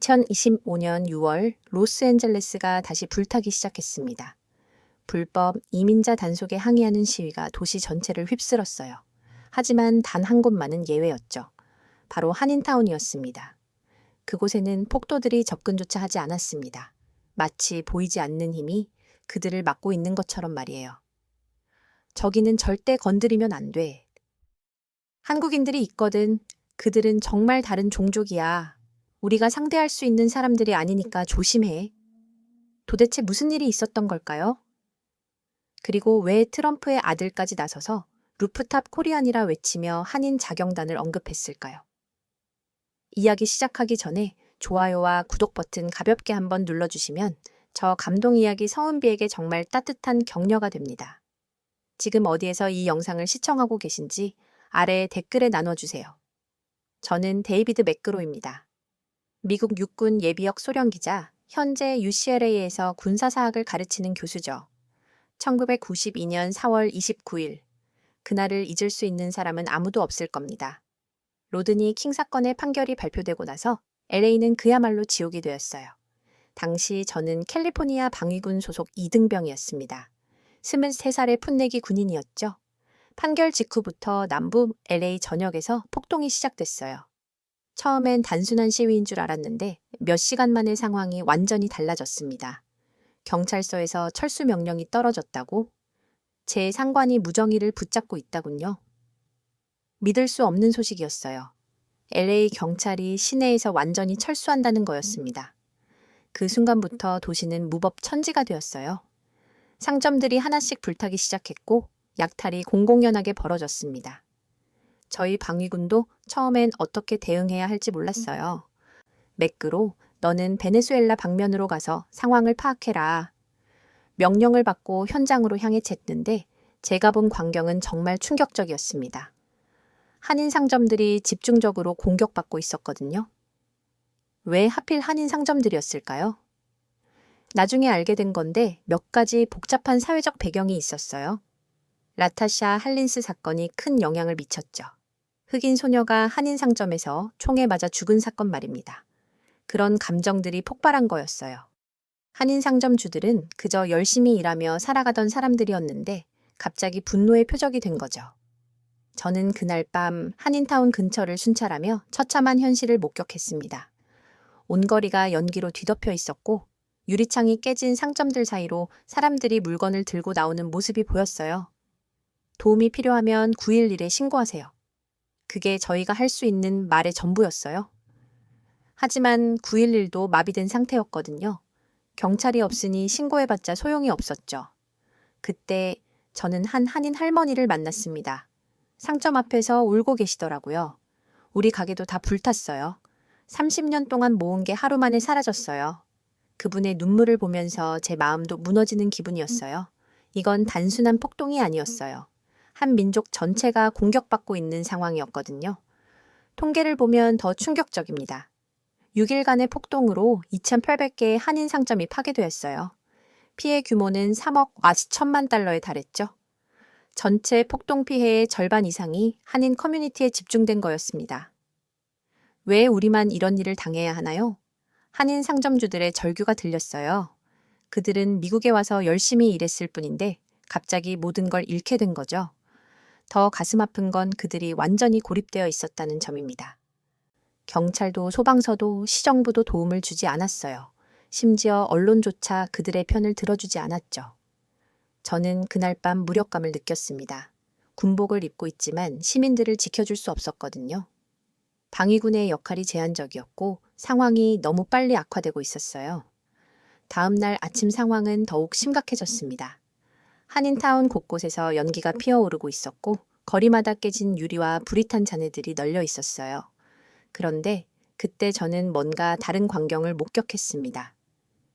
2025년 6월 로스앤젤레스가 다시 불타기 시작했습니다. 불법 이민자 단속에 항의하는 시위가 도시 전체를 휩쓸었어요. 하지만 단 한 곳만은 예외였죠. 바로 한인타운이었습니다. 그곳에는 폭도들이 접근조차 하지 않았습니다. 마치 보이지 않는 힘이 그들을 막고 있는 것처럼 말이에요. 저기는 절대 건드리면 안 돼. 한국인들이 있거든. 그들은 정말 다른 종족이야. 우리가 상대할 수 있는 사람들이 아니니까 조심해. 도대체 무슨 일이 있었던 걸까요? 그리고 왜 트럼프의 아들까지 나서서 루프탑 코리안이라 외치며 한인 자경단을 언급했을까요? 이야기 시작하기 전에 좋아요와 구독 버튼 가볍게 한번 눌러주시면 저 감동 이야기 서은비에게 정말 따뜻한 격려가 됩니다. 지금 어디에서 이 영상을 시청하고 계신지 아래 댓글에 나눠주세요. 저는 데이비드 매크로입니다. 미국 육군 예비역 소령기자, 현재 UCLA에서 군사사학을 가르치는 교수죠. 1992년 4월 29일, 그날을 잊을 수 있는 사람은 아무도 없을 겁니다. 로드니 킹 사건의 판결이 발표되고 나서 LA는 그야말로 지옥이 되었어요. 당시 저는 캘리포니아 방위군 소속 2등병이었습니다. 23살의 풋내기 군인이었죠. 판결 직후부터 남부 LA 전역에서 폭동이 시작됐어요. 처음엔 단순한 시위인 줄 알았는데 몇 시간 만에 상황이 완전히 달라졌습니다. 경찰서에서 철수 명령이 떨어졌다고? 제 상관이 무정의를 붙잡고 있다군요. 믿을 수 없는 소식이었어요. LA 경찰이 시내에서 완전히 철수한다는 거였습니다. 그 순간부터 도시는 무법 천지가 되었어요. 상점들이 하나씩 불타기 시작했고 약탈이 공공연하게 벌어졌습니다. 저희 방위군도 처음엔 어떻게 대응해야 할지 몰랐어요. 매크로, 너는 베네수엘라 방면으로 가서 상황을 파악해라. 명령을 받고 현장으로 향해 챘는데 제가 본 광경은 정말 충격적이었습니다. 한인 상점들이 집중적으로 공격받고 있었거든요. 왜 하필 한인 상점들이었을까요? 나중에 알게 된 건데 몇 가지 복잡한 사회적 배경이 있었어요. 라타샤 할린스 사건이 큰 영향을 미쳤죠. 흑인 소녀가 한인 상점에서 총에 맞아 죽은 사건 말입니다. 그런 감정들이 폭발한 거였어요. 한인 상점주들은 그저 열심히 일하며 살아가던 사람들이었는데 갑자기 분노의 표적이 된 거죠. 저는 그날 밤 한인타운 근처를 순찰하며 처참한 현실을 목격했습니다. 온 거리가 연기로 뒤덮여 있었고 유리창이 깨진 상점들 사이로 사람들이 물건을 들고 나오는 모습이 보였어요. 도움이 필요하면 911에 신고하세요. 그게 저희가 할 수 있는 말의 전부였어요. 하지만 911도 마비된 상태였거든요. 경찰이 없으니 신고해봤자 소용이 없었죠. 그때 저는 한 한인 할머니를 만났습니다. 상점 앞에서 울고 계시더라고요. 우리 가게도 다 불탔어요. 30년 동안 모은 게 하루 만에 사라졌어요. 그분의 눈물을 보면서 제 마음도 무너지는 기분이었어요. 이건 단순한 폭동이 아니었어요. 한 민족 전체가 공격받고 있는 상황이었거든요. 통계를 보면 더 충격적입니다. 6일간의 폭동으로 2,800개의 한인 상점이 파괴되었어요. 피해 규모는 3억 4천만 달러에 달했죠. 전체 폭동 피해의 절반 이상이 한인 커뮤니티에 집중된 거였습니다. 왜 우리만 이런 일을 당해야 하나요? 한인 상점주들의 절규가 들렸어요. 그들은 미국에 와서 열심히 일했을 뿐인데 갑자기 모든 걸 잃게 된 거죠. 더 가슴 아픈 건 그들이 완전히 고립되어 있었다는 점입니다. 경찰도 소방서도 시정부도 도움을 주지 않았어요. 심지어 언론조차 그들의 편을 들어주지 않았죠. 저는 그날 밤 무력감을 느꼈습니다. 군복을 입고 있지만 시민들을 지켜줄 수 없었거든요. 방위군의 역할이 제한적이었고 상황이 너무 빨리 악화되고 있었어요. 다음 날 아침 상황은 더욱 심각해졌습니다. 한인타운 곳곳에서 연기가 피어오르고 있었고 거리마다 깨진 유리와 불이 탄 잔해들이 널려 있었어요. 그런데 그때 저는 뭔가 다른 광경을 목격했습니다.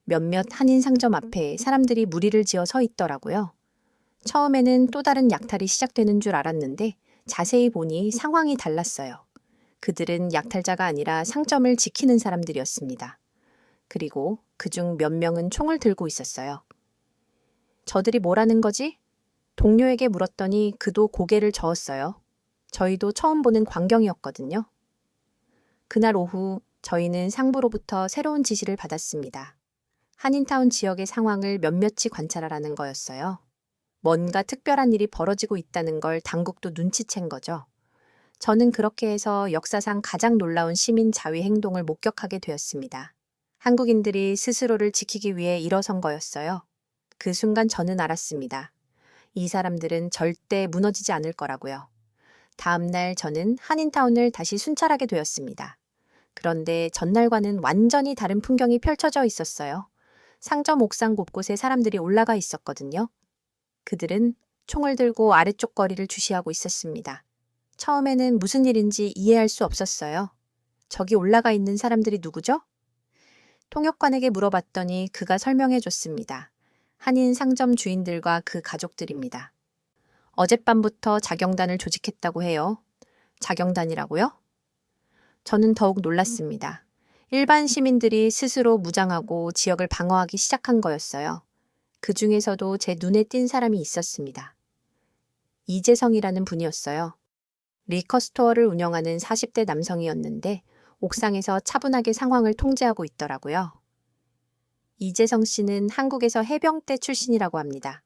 몇몇 한인 상점 앞에 사람들이 무리를 지어 서 있더라고요. 처음에는 또 다른 약탈이 시작되는 줄 알았는데 자세히 보니 상황이 달랐어요. 그들은 약탈자가 아니라 상점을 지키는 사람들이었습니다. 그리고 그중 몇 명은 총을 들고 있었어요. 저들이 뭐라는 거지? 동료에게 물었더니 그도 고개를 저었어요. 저희도 처음 보는 광경이었거든요. 그날 오후 저희는 상부로부터 새로운 지시를 받았습니다. 한인타운 지역의 상황을 면밀히 관찰하라는 거였어요. 뭔가 특별한 일이 벌어지고 있다는 걸 당국도 눈치챈 거죠. 저는 그렇게 해서 역사상 가장 놀라운 시민 자위 행동을 목격하게 되었습니다. 한국인들이 스스로를 지키기 위해 일어선 거였어요. 그 순간 저는 알았습니다. 이 사람들은 절대 무너지지 않을 거라고요. 다음 날 저는 한인타운을 다시 순찰하게 되었습니다. 그런데 전날과는 완전히 다른 풍경이 펼쳐져 있었어요. 상점 옥상 곳곳에 사람들이 올라가 있었거든요. 그들은 총을 들고 아래쪽 거리를 주시하고 있었습니다. 처음에는 무슨 일인지 이해할 수 없었어요. 저기 올라가 있는 사람들이 누구죠? 통역관에게 물어봤더니 그가 설명해 줬습니다. 한인 상점 주인들과 그 가족들입니다. 어젯밤부터 자경단을 조직했다고 해요. 자경단이라고요? 저는 더욱 놀랐습니다. 일반 시민들이 스스로 무장하고 지역을 방어하기 시작한 거였어요. 그 중에서도 제 눈에 띈 사람이 있었습니다. 이재성이라는 분이었어요. 리커스토어를 운영하는 40대 남성이었는데 옥상에서 차분하게 상황을 통제하고 있더라고요. 이재성 씨는 한국에서 해병대 출신이라고 합니다.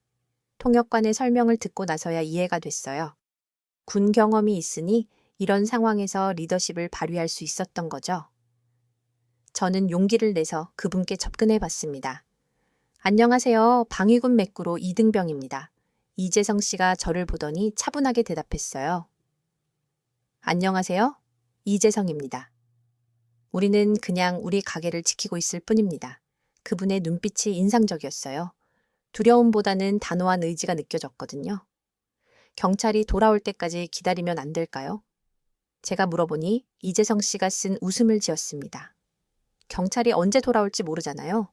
통역관의 설명을 듣고 나서야 이해가 됐어요. 군 경험이 있으니 이런 상황에서 리더십을 발휘할 수 있었던 거죠. 저는 용기를 내서 그분께 접근해 봤습니다. 안녕하세요. 방위군 맥구로 이등병입니다. 이재성 씨가 저를 보더니 차분하게 대답했어요. 안녕하세요. 이재성입니다. 우리는 그냥 우리 가게를 지키고 있을 뿐입니다. 그분의 눈빛이 인상적이었어요. 두려움보다는 단호한 의지가 느껴졌거든요. 경찰이 돌아올 때까지 기다리면 안 될까요? 제가 물어보니 이재성 씨가 쓴 웃음을 지었습니다. 경찰이 언제 돌아올지 모르잖아요.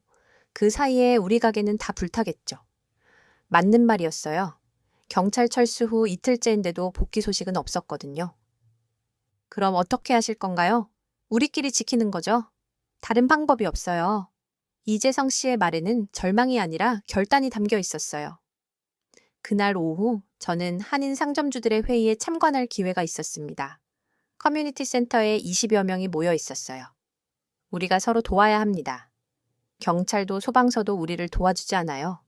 그 사이에 우리 가게는 다 불타겠죠. 맞는 말이었어요. 경찰 철수 후 이틀째인데도 복귀 소식은 없었거든요. 그럼 어떻게 하실 건가요? 우리끼리 지키는 거죠. 다른 방법이 없어요. 이재성 씨의 말에는 절망이 아니라 결단이 담겨 있었어요. 그날 오후 저는 한인 상점주들의 회의에 참관할 기회가 있었습니다. 커뮤니티 센터에 20여 명이 모여 있었어요. 우리가 서로 도와야 합니다. 경찰도 소방서도 우리를 도와주지 않아요.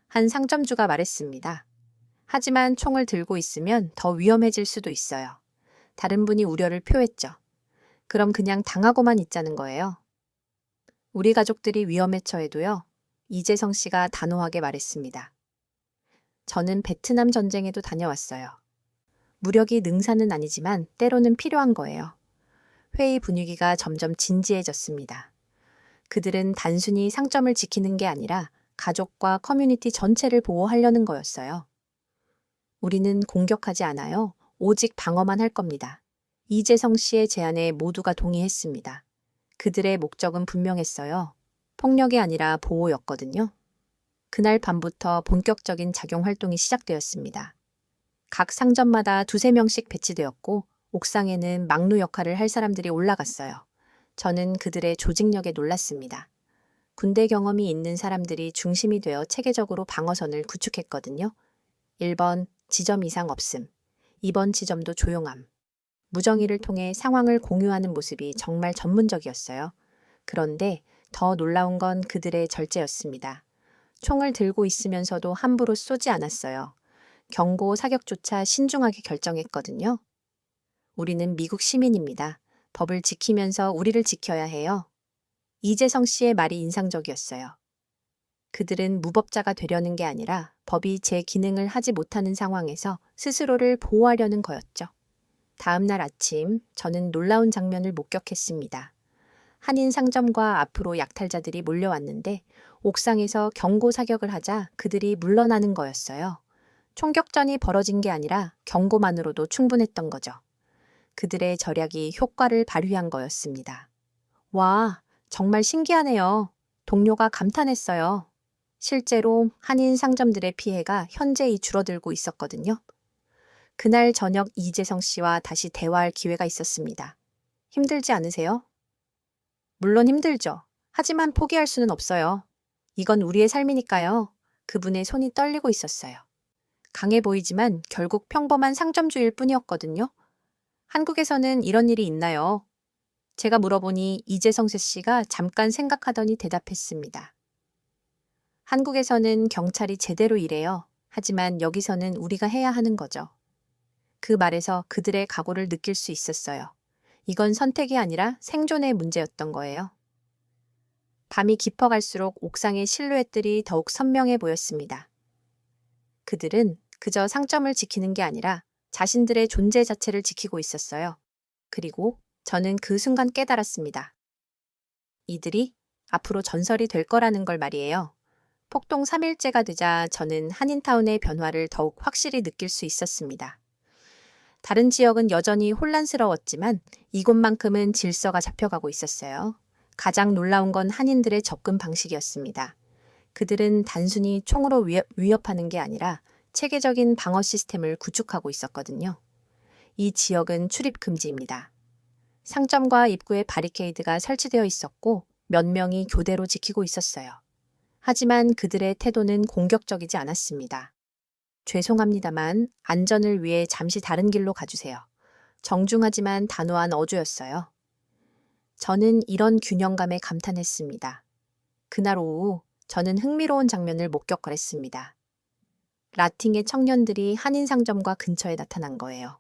한 상점주가 말했습니다. 하지만 총을 들고 있으면 더 위험해질 수도 있어요. 다른 분이 우려를 표했죠. 그럼 그냥 당하고만 있자는 거예요. 우리 가족들이 위험에 처해도요. 이재성 씨가 단호하게 말했습니다. 저는 베트남 전쟁에도 다녀왔어요. 무력이 능사는 아니지만 때로는 필요한 거예요. 회의 분위기가 점점 진지해졌습니다. 그들은 단순히 상점을 지키는 게 아니라 가족과 커뮤니티 전체를 보호하려는 거였어요. 우리는 공격하지 않아요. 오직 방어만 할 겁니다. 이재성 씨의 제안에 모두가 동의했습니다. 그들의 목적은 분명했어요. 폭력이 아니라 보호였거든요. 그날 밤부터 본격적인 작용 활동이 시작되었습니다. 각 상점마다 2~3명씩 배치되었고 옥상에는 막루 역할을 할 사람들이 올라갔어요. 저는 그들의 조직력에 놀랐습니다. 군대 경험이 있는 사람들이 중심이 되어 체계적으로 방어선을 구축했거든요. 1번 지점 이상 없음. 2번 지점도 조용함. 무정의를 통해 상황을 공유하는 모습이 정말 전문적이었어요. 그런데 더 놀라운 건 그들의 절제였습니다. 총을 들고 있으면서도 함부로 쏘지 않았어요. 경고 사격조차 신중하게 결정했거든요. 우리는 미국 시민입니다. 법을 지키면서 우리를 지켜야 해요. 이재성 씨의 말이 인상적이었어요. 그들은 무법자가 되려는 게 아니라 법이 제 기능을 하지 못하는 상황에서 스스로를 보호하려는 거였죠. 다음 날 아침 저는 놀라운 장면을 목격했습니다. 한인 상점과 앞으로 약탈자들이 몰려왔는데 옥상에서 경고 사격을 하자 그들이 물러나는 거였어요. 총격전이 벌어진 게 아니라 경고만으로도 충분했던 거죠. 그들의 절약이 효과를 발휘한 거였습니다. 와, 정말 신기하네요. 동료가 감탄했어요. 실제로 한인 상점들의 피해가 현저히 줄어들고 있었거든요. 그날 저녁 이재성 씨와 다시 대화할 기회가 있었습니다. 힘들지 않으세요? 물론 힘들죠. 하지만 포기할 수는 없어요. 이건 우리의 삶이니까요. 그분의 손이 떨리고 있었어요. 강해 보이지만 결국 평범한 상점주일 뿐이었거든요. 한국에서는 이런 일이 있나요? 제가 물어보니 이재성 씨가 잠깐 생각하더니 대답했습니다. 한국에서는 경찰이 제대로 일해요. 하지만 여기서는 우리가 해야 하는 거죠. 그 말에서 그들의 각오를 느낄 수 있었어요. 이건 선택이 아니라 생존의 문제였던 거예요. 밤이 깊어갈수록 옥상의 실루엣들이 더욱 선명해 보였습니다. 그들은 그저 상점을 지키는 게 아니라 자신들의 존재 자체를 지키고 있었어요. 그리고 저는 그 순간 깨달았습니다. 이들이 앞으로 전설이 될 거라는 걸 말이에요. 폭동 3일째가 되자 저는 한인타운의 변화를 더욱 확실히 느낄 수 있었습니다. 다른 지역은 여전히 혼란스러웠지만 이곳만큼은 질서가 잡혀가고 있었어요. 가장 놀라운 건 한인들의 접근 방식이었습니다. 그들은 단순히 총으로 위협하는 게 아니라 체계적인 방어 시스템을 구축하고 있었거든요. 이 지역은 출입 금지입니다. 상점과 입구에 바리케이드가 설치되어 있었고 몇 명이 교대로 지키고 있었어요. 하지만 그들의 태도는 공격적이지 않았습니다. 죄송합니다만 안전을 위해 잠시 다른 길로 가주세요. 정중하지만 단호한 어조였어요. 저는 이런 균형감에 감탄했습니다. 그날 오후 저는 흥미로운 장면을 목격했습니다. 라틴의 청년들이 한인 상점과 근처에 나타난 거예요.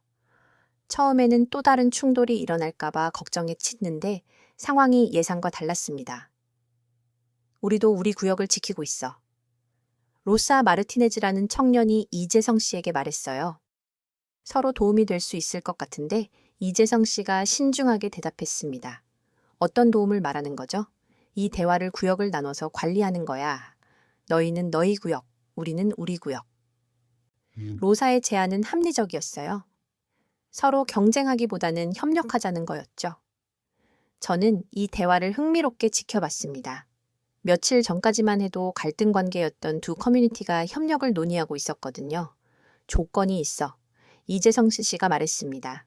처음에는 또 다른 충돌이 일어날까봐 걱정에 치는데 상황이 예상과 달랐습니다. 우리도 우리 구역을 지키고 있어. 로사 마르티네즈라는 청년이 이재성 씨에게 말했어요. 서로 도움이 될 수 있을 것 같은데 이재성 씨가 신중하게 대답했습니다. 어떤 도움을 말하는 거죠? 이 대화를 구역을 나눠서 관리하는 거야. 너희는 너희 구역, 우리는 우리 구역. 로사의 제안은 합리적이었어요. 서로 경쟁하기보다는 협력하자는 거였죠. 저는 이 대화를 흥미롭게 지켜봤습니다. 며칠 전까지만 해도 갈등 관계였던 두 커뮤니티가 협력을 논의하고 있었거든요. 조건이 있어. 이재성 씨가 말했습니다.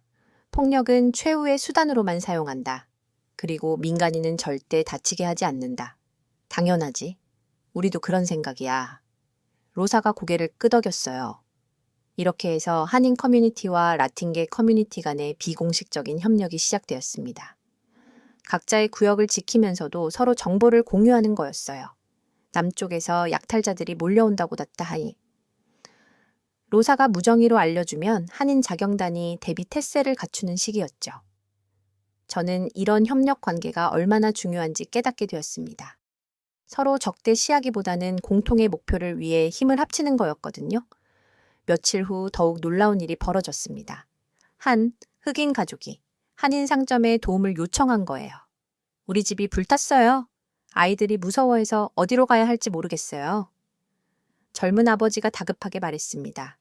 폭력은 최후의 수단으로만 사용한다. 그리고 민간인은 절대 다치게 하지 않는다. 당연하지. 우리도 그런 생각이야. 로사가 고개를 끄덕였어요. 이렇게 해서 한인 커뮤니티와 라틴계 커뮤니티 간의 비공식적인 협력이 시작되었습니다. 각자의 구역을 지키면서도 서로 정보를 공유하는 거였어요. 남쪽에서 약탈자들이 몰려온다고 다하니 로사가 무정의로 알려주면 한인 자경단이 대비 태세를 갖추는 시기였죠. 저는 이런 협력 관계가 얼마나 중요한지 깨닫게 되었습니다. 서로 적대시하기보다는 공통의 목표를 위해 힘을 합치는 거였거든요. 며칠 후 더욱 놀라운 일이 벌어졌습니다. 한 흑인 가족이 한인 상점에 도움을 요청한 거예요. 우리 집이 불탔어요. 아이들이 무서워해서 어디로 가야 할지 모르겠어요. 젊은 아버지가 다급하게 말했습니다.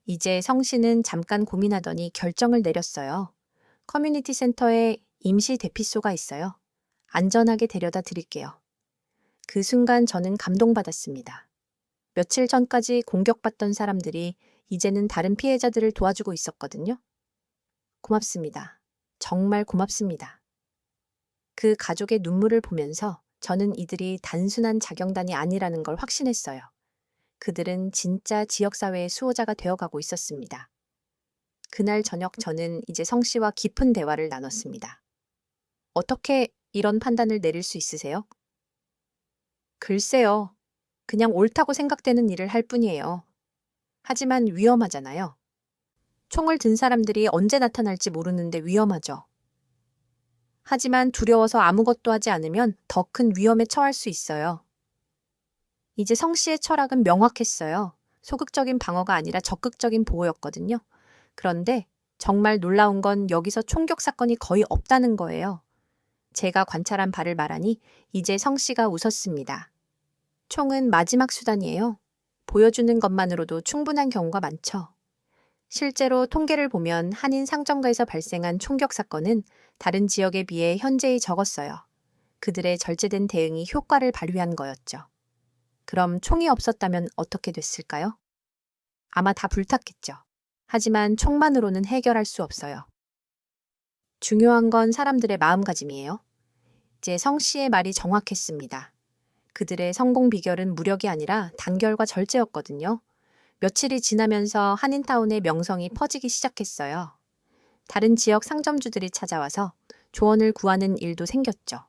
이제 성 씨는 잠깐 고민하더니 결정을 내렸어요. 커뮤니티 센터에 임시 대피소가 있어요. 안전하게 데려다 드릴게요. 그 순간 저는 감동받았습니다. 며칠 전까지 공격받던 사람들이 이제는 다른 피해자들을 도와주고 있었거든요. 고맙습니다. 정말 고맙습니다. 그 가족의 눈물을 보면서 저는 이들이 단순한 자경단이 아니라는 걸 확신했어요. 그들은 진짜 지역사회의 수호자가 되어가고 있었습니다. 그날 저녁 저는 이제 성 씨와 깊은 대화를 나눴습니다. 어떻게 이런 판단을 내릴 수 있으세요? 글쎄요. 그냥 옳다고 생각되는 일을 할 뿐이에요. 하지만 위험하잖아요. 총을 든 사람들이 언제 나타날지 모르는데 위험하죠. 하지만 두려워서 아무것도 하지 않으면 더 큰 위험에 처할 수 있어요. 이제 성 씨의 철학은 명확했어요. 소극적인 방어가 아니라 적극적인 보호였거든요. 그런데 정말 놀라운 건 여기서 총격 사건이 거의 없다는 거예요. 제가 관찰한 바를 말하니 이제 성 씨가 웃었습니다. 총은 마지막 수단이에요. 보여주는 것만으로도 충분한 경우가 많죠. 실제로 통계를 보면 한인 상점가에서 발생한 총격 사건은 다른 지역에 비해 현재히 적었어요. 그들의 절제된 대응이 효과를 발휘한 거였죠. 그럼 총이 없었다면 어떻게 됐을까요? 아마 다 불탔겠죠. 하지만 총만으로는 해결할 수 없어요. 중요한 건 사람들의 마음가짐이에요. 이제 성 씨의 말이 정확했습니다. 그들의 성공 비결은 무력이 아니라 단결과 절제였거든요. 며칠이 지나면서 한인타운의 명성이 퍼지기 시작했어요. 다른 지역 상점주들이 찾아와서 조언을 구하는 일도 생겼죠.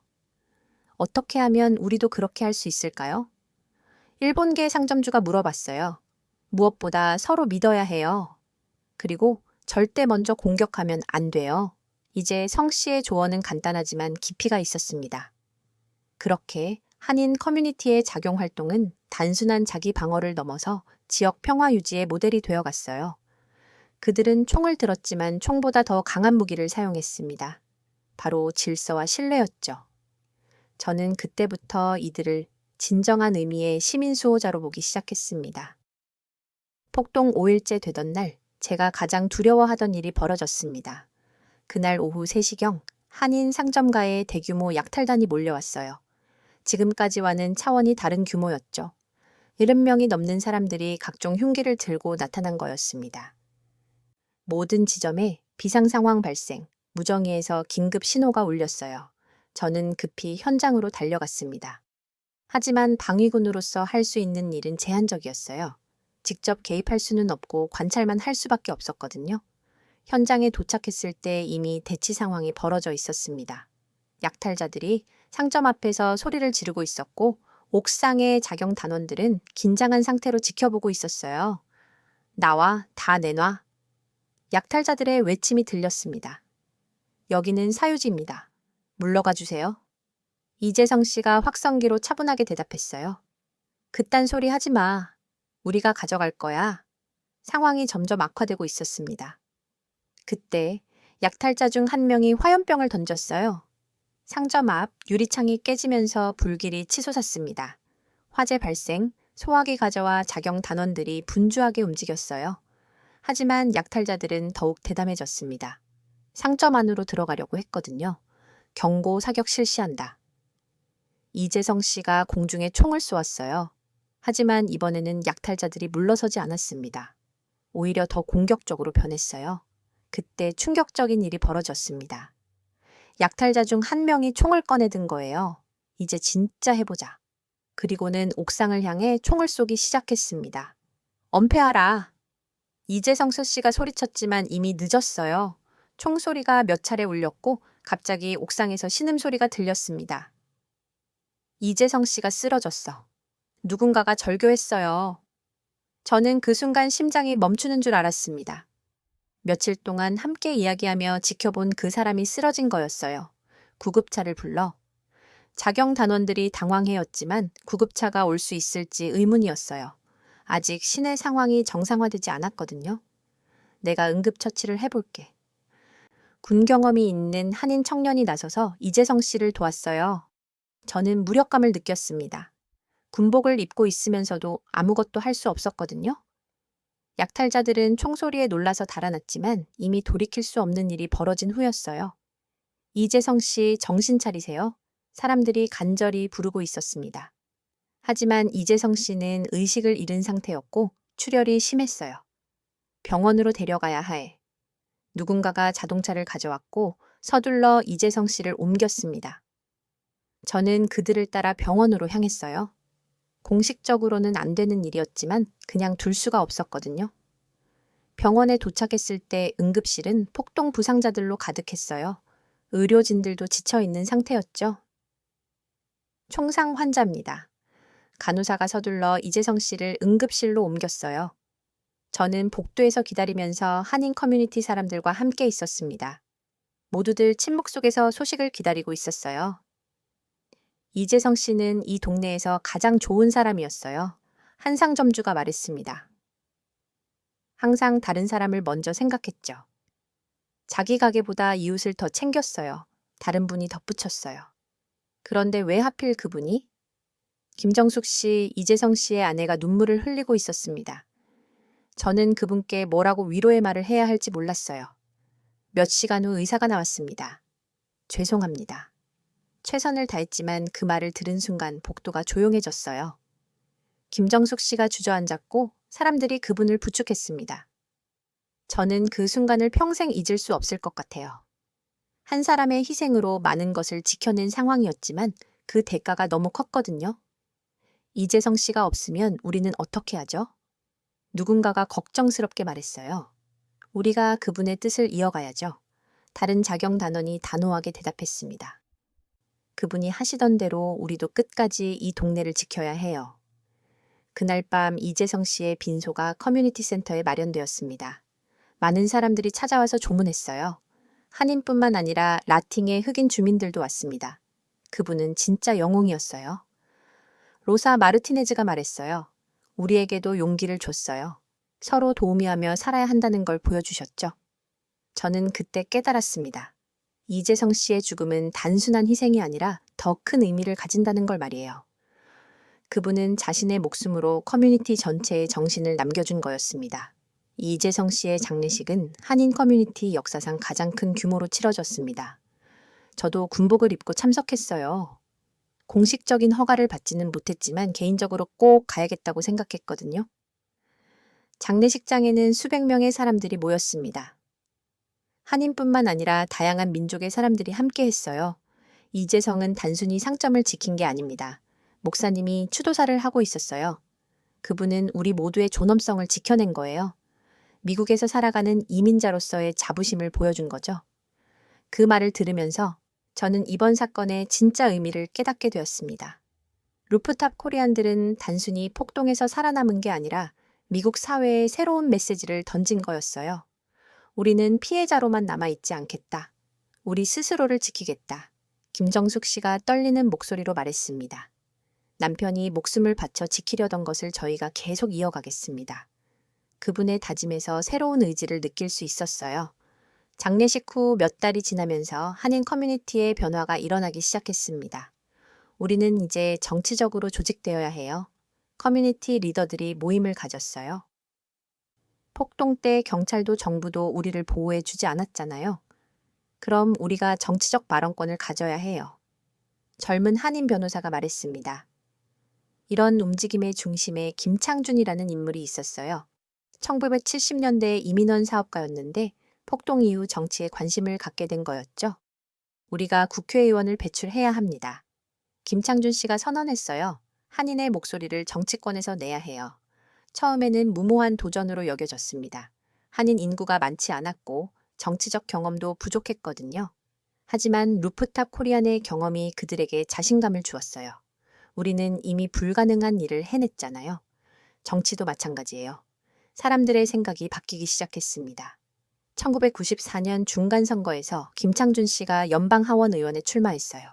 어떻게 하면 우리도 그렇게 할 수 있을까요? 일본계 상점주가 물어봤어요. 무엇보다 서로 믿어야 해요. 그리고 절대 먼저 공격하면 안 돼요. 이제 성 씨의 조언은 간단하지만 깊이가 있었습니다. 그렇게 한인 커뮤니티의 작용 활동은 단순한 자기 방어를 넘어서 지역 평화 유지의 모델이 되어갔어요. 그들은 총을 들었지만 총보다 더 강한 무기를 사용했습니다. 바로 질서와 신뢰였죠. 저는 그때부터 이들을 진정한 의미의 시민 수호자로 보기 시작했습니다. 폭동 5일째 되던 날, 제가 가장 두려워하던 일이 벌어졌습니다. 그날 오후 3시경 한인 상점가에 대규모 약탈단이 몰려왔어요. 지금까지와는 차원이 다른 규모였죠. 70명이 넘는 사람들이 각종 흉기를 들고 나타난 거였습니다. 모든 지점에 비상 상황 발생, 무정위에서 긴급 신호가 울렸어요. 저는 급히 현장으로 달려갔습니다. 하지만 방위군으로서 할 수 있는 일은 제한적이었어요. 직접 개입할 수는 없고 관찰만 할 수밖에 없었거든요. 현장에 도착했을 때 이미 대치 상황이 벌어져 있었습니다. 약탈자들이 상점 앞에서 소리를 지르고 있었고 옥상의 작용 단원들은 긴장한 상태로 지켜보고 있었어요. 나와, 다 내놔. 약탈자들의 외침이 들렸습니다. 여기는 사유지입니다. 물러가 주세요. 이재성 씨가 확성기로 차분하게 대답했어요. 그딴 소리 하지 마. 우리가 가져갈 거야. 상황이 점점 악화되고 있었습니다. 그때 약탈자 중 한 명이 화염병을 던졌어요. 상점 앞 유리창이 깨지면서 불길이 치솟았습니다. 화재 발생, 소화기 가져와 작용 단원들이 분주하게 움직였어요. 하지만 약탈자들은 더욱 대담해졌습니다. 상점 안으로 들어가려고 했거든요. 경고 사격 실시한다. 이재성 씨가 공중에 총을 쏘았어요. 하지만 이번에는 약탈자들이 물러서지 않았습니다. 오히려 더 공격적으로 변했어요. 그때 충격적인 일이 벌어졌습니다. 약탈자 중 한 명이 총을 꺼내든 거예요. 이제 진짜 해보자. 그리고는 옥상을 향해 총을 쏘기 시작했습니다. 엄폐하라. 이재성수 씨가 소리쳤지만 이미 늦었어요. 총소리가 몇 차례 울렸고 갑자기 옥상에서 신음소리가 들렸습니다. 이재성 씨가 쓰러졌어. 누군가가 절교했어요. 저는 그 순간 심장이 멈추는 줄 알았습니다. 며칠 동안 함께 이야기하며 지켜본 그 사람이 쓰러진 거였어요. 구급차를 불러. 작용 단원들이 당황해였지만 구급차가 올 수 있을지 의문이었어요. 아직 시내 상황이 정상화되지 않았거든요. 내가 응급처치를 해볼게. 군 경험이 있는 한인 청년이 나서서 이재성 씨를 도왔어요. 저는 무력감을 느꼈습니다. 군복을 입고 있으면서도 아무것도 할 수 없었거든요. 약탈자들은 총소리에 놀라서 달아났지만 이미 돌이킬 수 없는 일이 벌어진 후였어요. 이재성 씨 정신 차리세요. 사람들이 간절히 부르고 있었습니다. 하지만 이재성 씨는 의식을 잃은 상태였고 출혈이 심했어요. 병원으로 데려가야 해. 누군가가 자동차를 가져왔고 서둘러 이재성 씨를 옮겼습니다. 저는 그들을 따라 병원으로 향했어요. 공식적으로는 안 되는 일이었지만 그냥 둘 수가 없었거든요. 병원에 도착했을 때 응급실은 폭동 부상자들로 가득했어요. 의료진들도 지쳐있는 상태였죠. 총상 환자입니다. 간호사가 서둘러 이재성 씨를 응급실로 옮겼어요. 저는 복도에서 기다리면서 한인 커뮤니티 사람들과 함께 있었습니다. 모두들 침묵 속에서 소식을 기다리고 있었어요. 이재성 씨는 이 동네에서 가장 좋은 사람이었어요. 한 상점주가 말했습니다. 항상 다른 사람을 먼저 생각했죠. 자기 가게보다 이웃을 더 챙겼어요. 다른 분이 덧붙였어요. 그런데 왜 하필 그분이? 김정숙 씨, 이재성 씨의 아내가 눈물을 흘리고 있었습니다. 저는 그분께 뭐라고 위로의 말을 해야 할지 몰랐어요. 몇 시간 후 의사가 나왔습니다. 죄송합니다. 최선을 다했지만 그 말을 들은 순간 복도가 조용해졌어요. 김정숙 씨가 주저앉았고 사람들이 그분을 부축했습니다. 저는 그 순간을 평생 잊을 수 없을 것 같아요. 한 사람의 희생으로 많은 것을 지켜낸 상황이었지만 그 대가가 너무 컸거든요. 이재성 씨가 없으면 우리는 어떻게 하죠? 누군가가 걱정스럽게 말했어요. 우리가 그분의 뜻을 이어가야죠. 다른 자경 단원이 단호하게 대답했습니다. 그분이 하시던 대로 우리도 끝까지 이 동네를 지켜야 해요. 그날 밤 이재성 씨의 빈소가 커뮤니티 센터에 마련되었습니다. 많은 사람들이 찾아와서 조문했어요. 한인뿐만 아니라 라틴의 흑인 주민들도 왔습니다. 그분은 진짜 영웅이었어요. 로사 마르티네즈가 말했어요. 우리에게도 용기를 줬어요. 서로 도우미하며 살아야 한다는 걸 보여주셨죠. 저는 그때 깨달았습니다. 이재성 씨의 죽음은 단순한 희생이 아니라 더 큰 의미를 가진다는 걸 말이에요. 그분은 자신의 목숨으로 커뮤니티 전체의 정신을 남겨준 거였습니다. 이재성 씨의 장례식은 한인 커뮤니티 역사상 가장 큰 규모로 치러졌습니다. 저도 군복을 입고 참석했어요. 공식적인 허가를 받지는 못했지만 개인적으로 꼭 가야겠다고 생각했거든요. 장례식장에는 수백 명의 사람들이 모였습니다. 한인뿐만 아니라 다양한 민족의 사람들이 함께 했어요. 이재성은 단순히 상점을 지킨 게 아닙니다. 목사님이 추도사를 하고 있었어요. 그분은 우리 모두의 존엄성을 지켜낸 거예요. 미국에서 살아가는 이민자로서의 자부심을 보여준 거죠. 그 말을 들으면서 저는 이번 사건의 진짜 의미를 깨닫게 되었습니다. 루프탑 코리안들은 단순히 폭동에서 살아남은 게 아니라 미국 사회에 새로운 메시지를 던진 거였어요. 우리는 피해자로만 남아있지 않겠다. 우리 스스로를 지키겠다. 김정숙 씨가 떨리는 목소리로 말했습니다. 남편이 목숨을 바쳐 지키려던 것을 저희가 계속 이어가겠습니다. 그분의 다짐에서 새로운 의지를 느낄 수 있었어요. 장례식 후 몇 달이 지나면서 한인 커뮤니티의 변화가 일어나기 시작했습니다. 우리는 이제 정치적으로 조직되어야 해요. 커뮤니티 리더들이 모임을 가졌어요. 폭동 때 경찰도 정부도 우리를 보호해 주지 않았잖아요. 그럼 우리가 정치적 발언권을 가져야 해요. 젊은 한인 변호사가 말했습니다. 이런 움직임의 중심에 김창준이라는 인물이 있었어요. 1970년대 이민원 사업가였는데 폭동 이후 정치에 관심을 갖게 된 거였죠. 우리가 국회의원을 배출해야 합니다. 김창준 씨가 선언했어요. 한인의 목소리를 정치권에서 내야 해요. 처음에는 무모한 도전으로 여겨졌습니다. 한인 인구가 많지 않았고 정치적 경험도 부족했거든요. 하지만 루프탑 코리안의 경험이 그들에게 자신감을 주었어요. 우리는 이미 불가능한 일을 해냈잖아요. 정치도 마찬가지예요. 사람들의 생각이 바뀌기 시작했습니다. 1994년 중간선거에서 김창준 씨가 연방하원 의원에 출마했어요.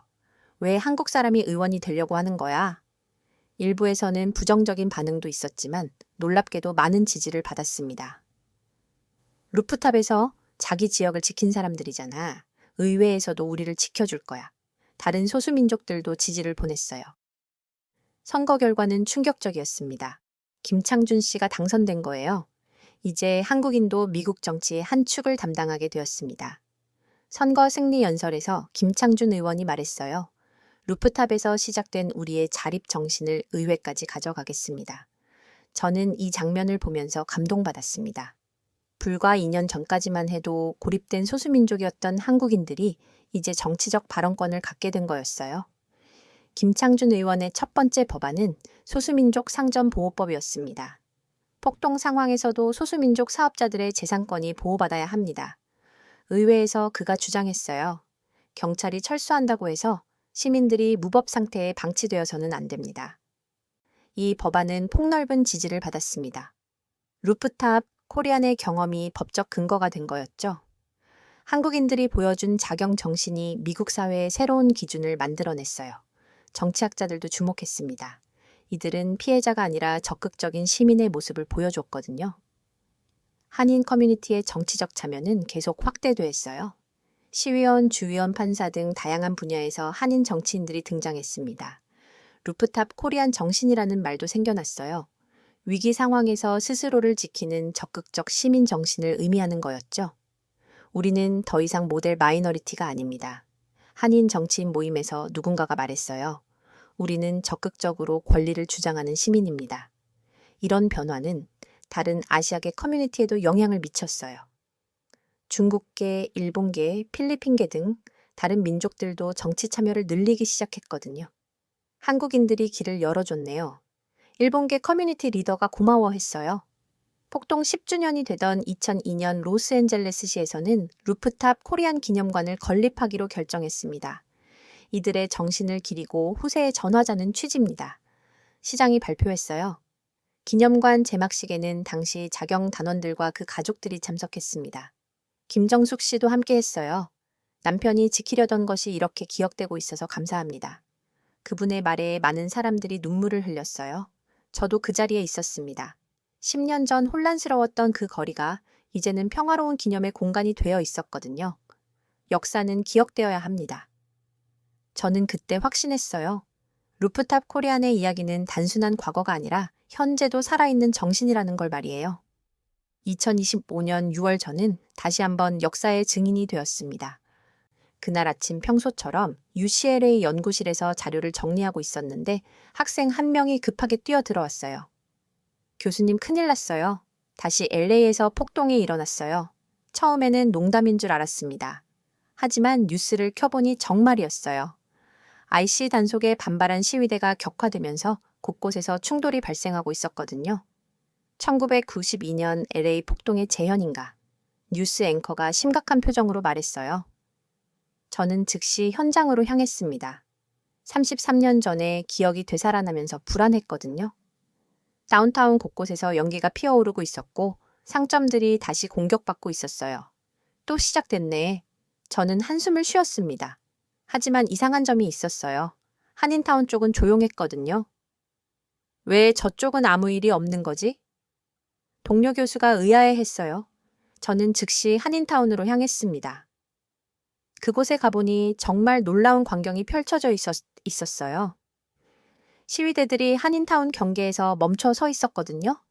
왜 한국 사람이 의원이 되려고 하는 거야? 일부에서는 부정적인 반응도 있었지만 놀랍게도 많은 지지를 받았습니다. 루프탑에서 자기 지역을 지킨 사람들이잖아. 의회에서도 우리를 지켜줄 거야. 다른 소수민족들도 지지를 보냈어요. 선거 결과는 충격적이었습니다. 김창준 씨가 당선된 거예요. 이제 한국인도 미국 정치의 한 축을 담당하게 되었습니다. 선거 승리 연설에서 김창준 의원이 말했어요. 루프탑에서 시작된 우리의 자립 정신을 의회까지 가져가겠습니다. 저는 이 장면을 보면서 감동받았습니다. 불과 2년 전까지만 해도 고립된 소수민족이었던 한국인들이 이제 정치적 발언권을 갖게 된 거였어요. 김창준 의원의 첫 번째 법안은 소수민족 상점보호법이었습니다. 폭동 상황에서도 소수민족 사업자들의 재산권이 보호받아야 합니다. 의회에서 그가 주장했어요. 경찰이 철수한다고 해서 시민들이 무법 상태에 방치되어서는 안 됩니다. 이 법안은 폭넓은 지지를 받았습니다. 루프탑 코리안의 경험이 법적 근거가 된 거였죠. 한국인들이 보여준 자경 정신이 미국 사회의 새로운 기준을 만들어냈어요. 정치학자들도 주목했습니다. 이들은 피해자가 아니라 적극적인 시민의 모습을 보여줬거든요. 한인 커뮤니티의 정치적 참여는 계속 확대됐어요. 시의원, 주의원, 판사 등 다양한 분야에서 한인 정치인들이 등장했습니다. 루프탑 코리안 정신이라는 말도 생겨났어요. 위기 상황에서 스스로를 지키는 적극적 시민 정신을 의미하는 거였죠. 우리는 더 이상 모델 마이너리티가 아닙니다. 한인 정치인 모임에서 누군가가 말했어요. 우리는 적극적으로 권리를 주장하는 시민입니다. 이런 변화는 다른 아시아계 커뮤니티에도 영향을 미쳤어요. 중국계, 일본계, 필리핀계 등 다른 민족들도 정치 참여를 늘리기 시작했거든요. 한국인들이 길을 열어줬네요. 일본계 커뮤니티 리더가 고마워했어요. 폭동 10주년이 되던 2002년 로스앤젤레스시에서는 루프탑 코리안 기념관을 건립하기로 결정했습니다. 이들의 정신을 기리고 후세에 전하자는 취지입니다. 시장이 발표했어요. 기념관 제막식에는 당시 자경 단원들과 그 가족들이 참석했습니다. 김정숙 씨도 함께했어요. 남편이 지키려던 것이 이렇게 기억되고 있어서 감사합니다. 그분의 말에 많은 사람들이 눈물을 흘렸어요. 저도 그 자리에 있었습니다. 10년 전 혼란스러웠던 그 거리가 이제는 평화로운 기념의 공간이 되어 있었거든요. 역사는 기억되어야 합니다. 저는 그때 확신했어요. 루프탑 코리안의 이야기는 단순한 과거가 아니라 현재도 살아있는 정신이라는 걸 말이에요. 2025년 6월 저는 다시 한번 역사의 증인이 되었습니다. 그날 아침 평소처럼 UCLA 연구실에서 자료를 정리하고 있었는데 학생 한 명이 급하게 뛰어들어왔어요. 교수님 큰일 났어요. 다시 LA에서 폭동이 일어났어요. 처음에는 농담인 줄 알았습니다. 하지만 뉴스를 켜보니 정말이었어요. IC 단속에 반발한 시위대가 격화되면서 곳곳에서 충돌이 발생하고 있었거든요. 1992년 LA 폭동의 재현인가? 뉴스 앵커가 심각한 표정으로 말했어요. 저는 즉시 현장으로 향했습니다. 33년 전에 기억이 되살아나면서 불안했거든요. 다운타운 곳곳에서 연기가 피어오르고 있었고 상점들이 다시 공격받고 있었어요. 또 시작됐네. 저는 한숨을 쉬었습니다. 하지만 이상한 점이 있었어요. 한인타운 쪽은 조용했거든요. 왜 저쪽은 아무 일이 없는 거지? 동료 교수가 의아해했어요. 저는 즉시 한인타운으로 향했습니다. 그곳에 가보니 정말 놀라운 광경이 펼쳐져 있었어요. 시위대들이 한인타운 경계에서 멈춰 서 있었거든요.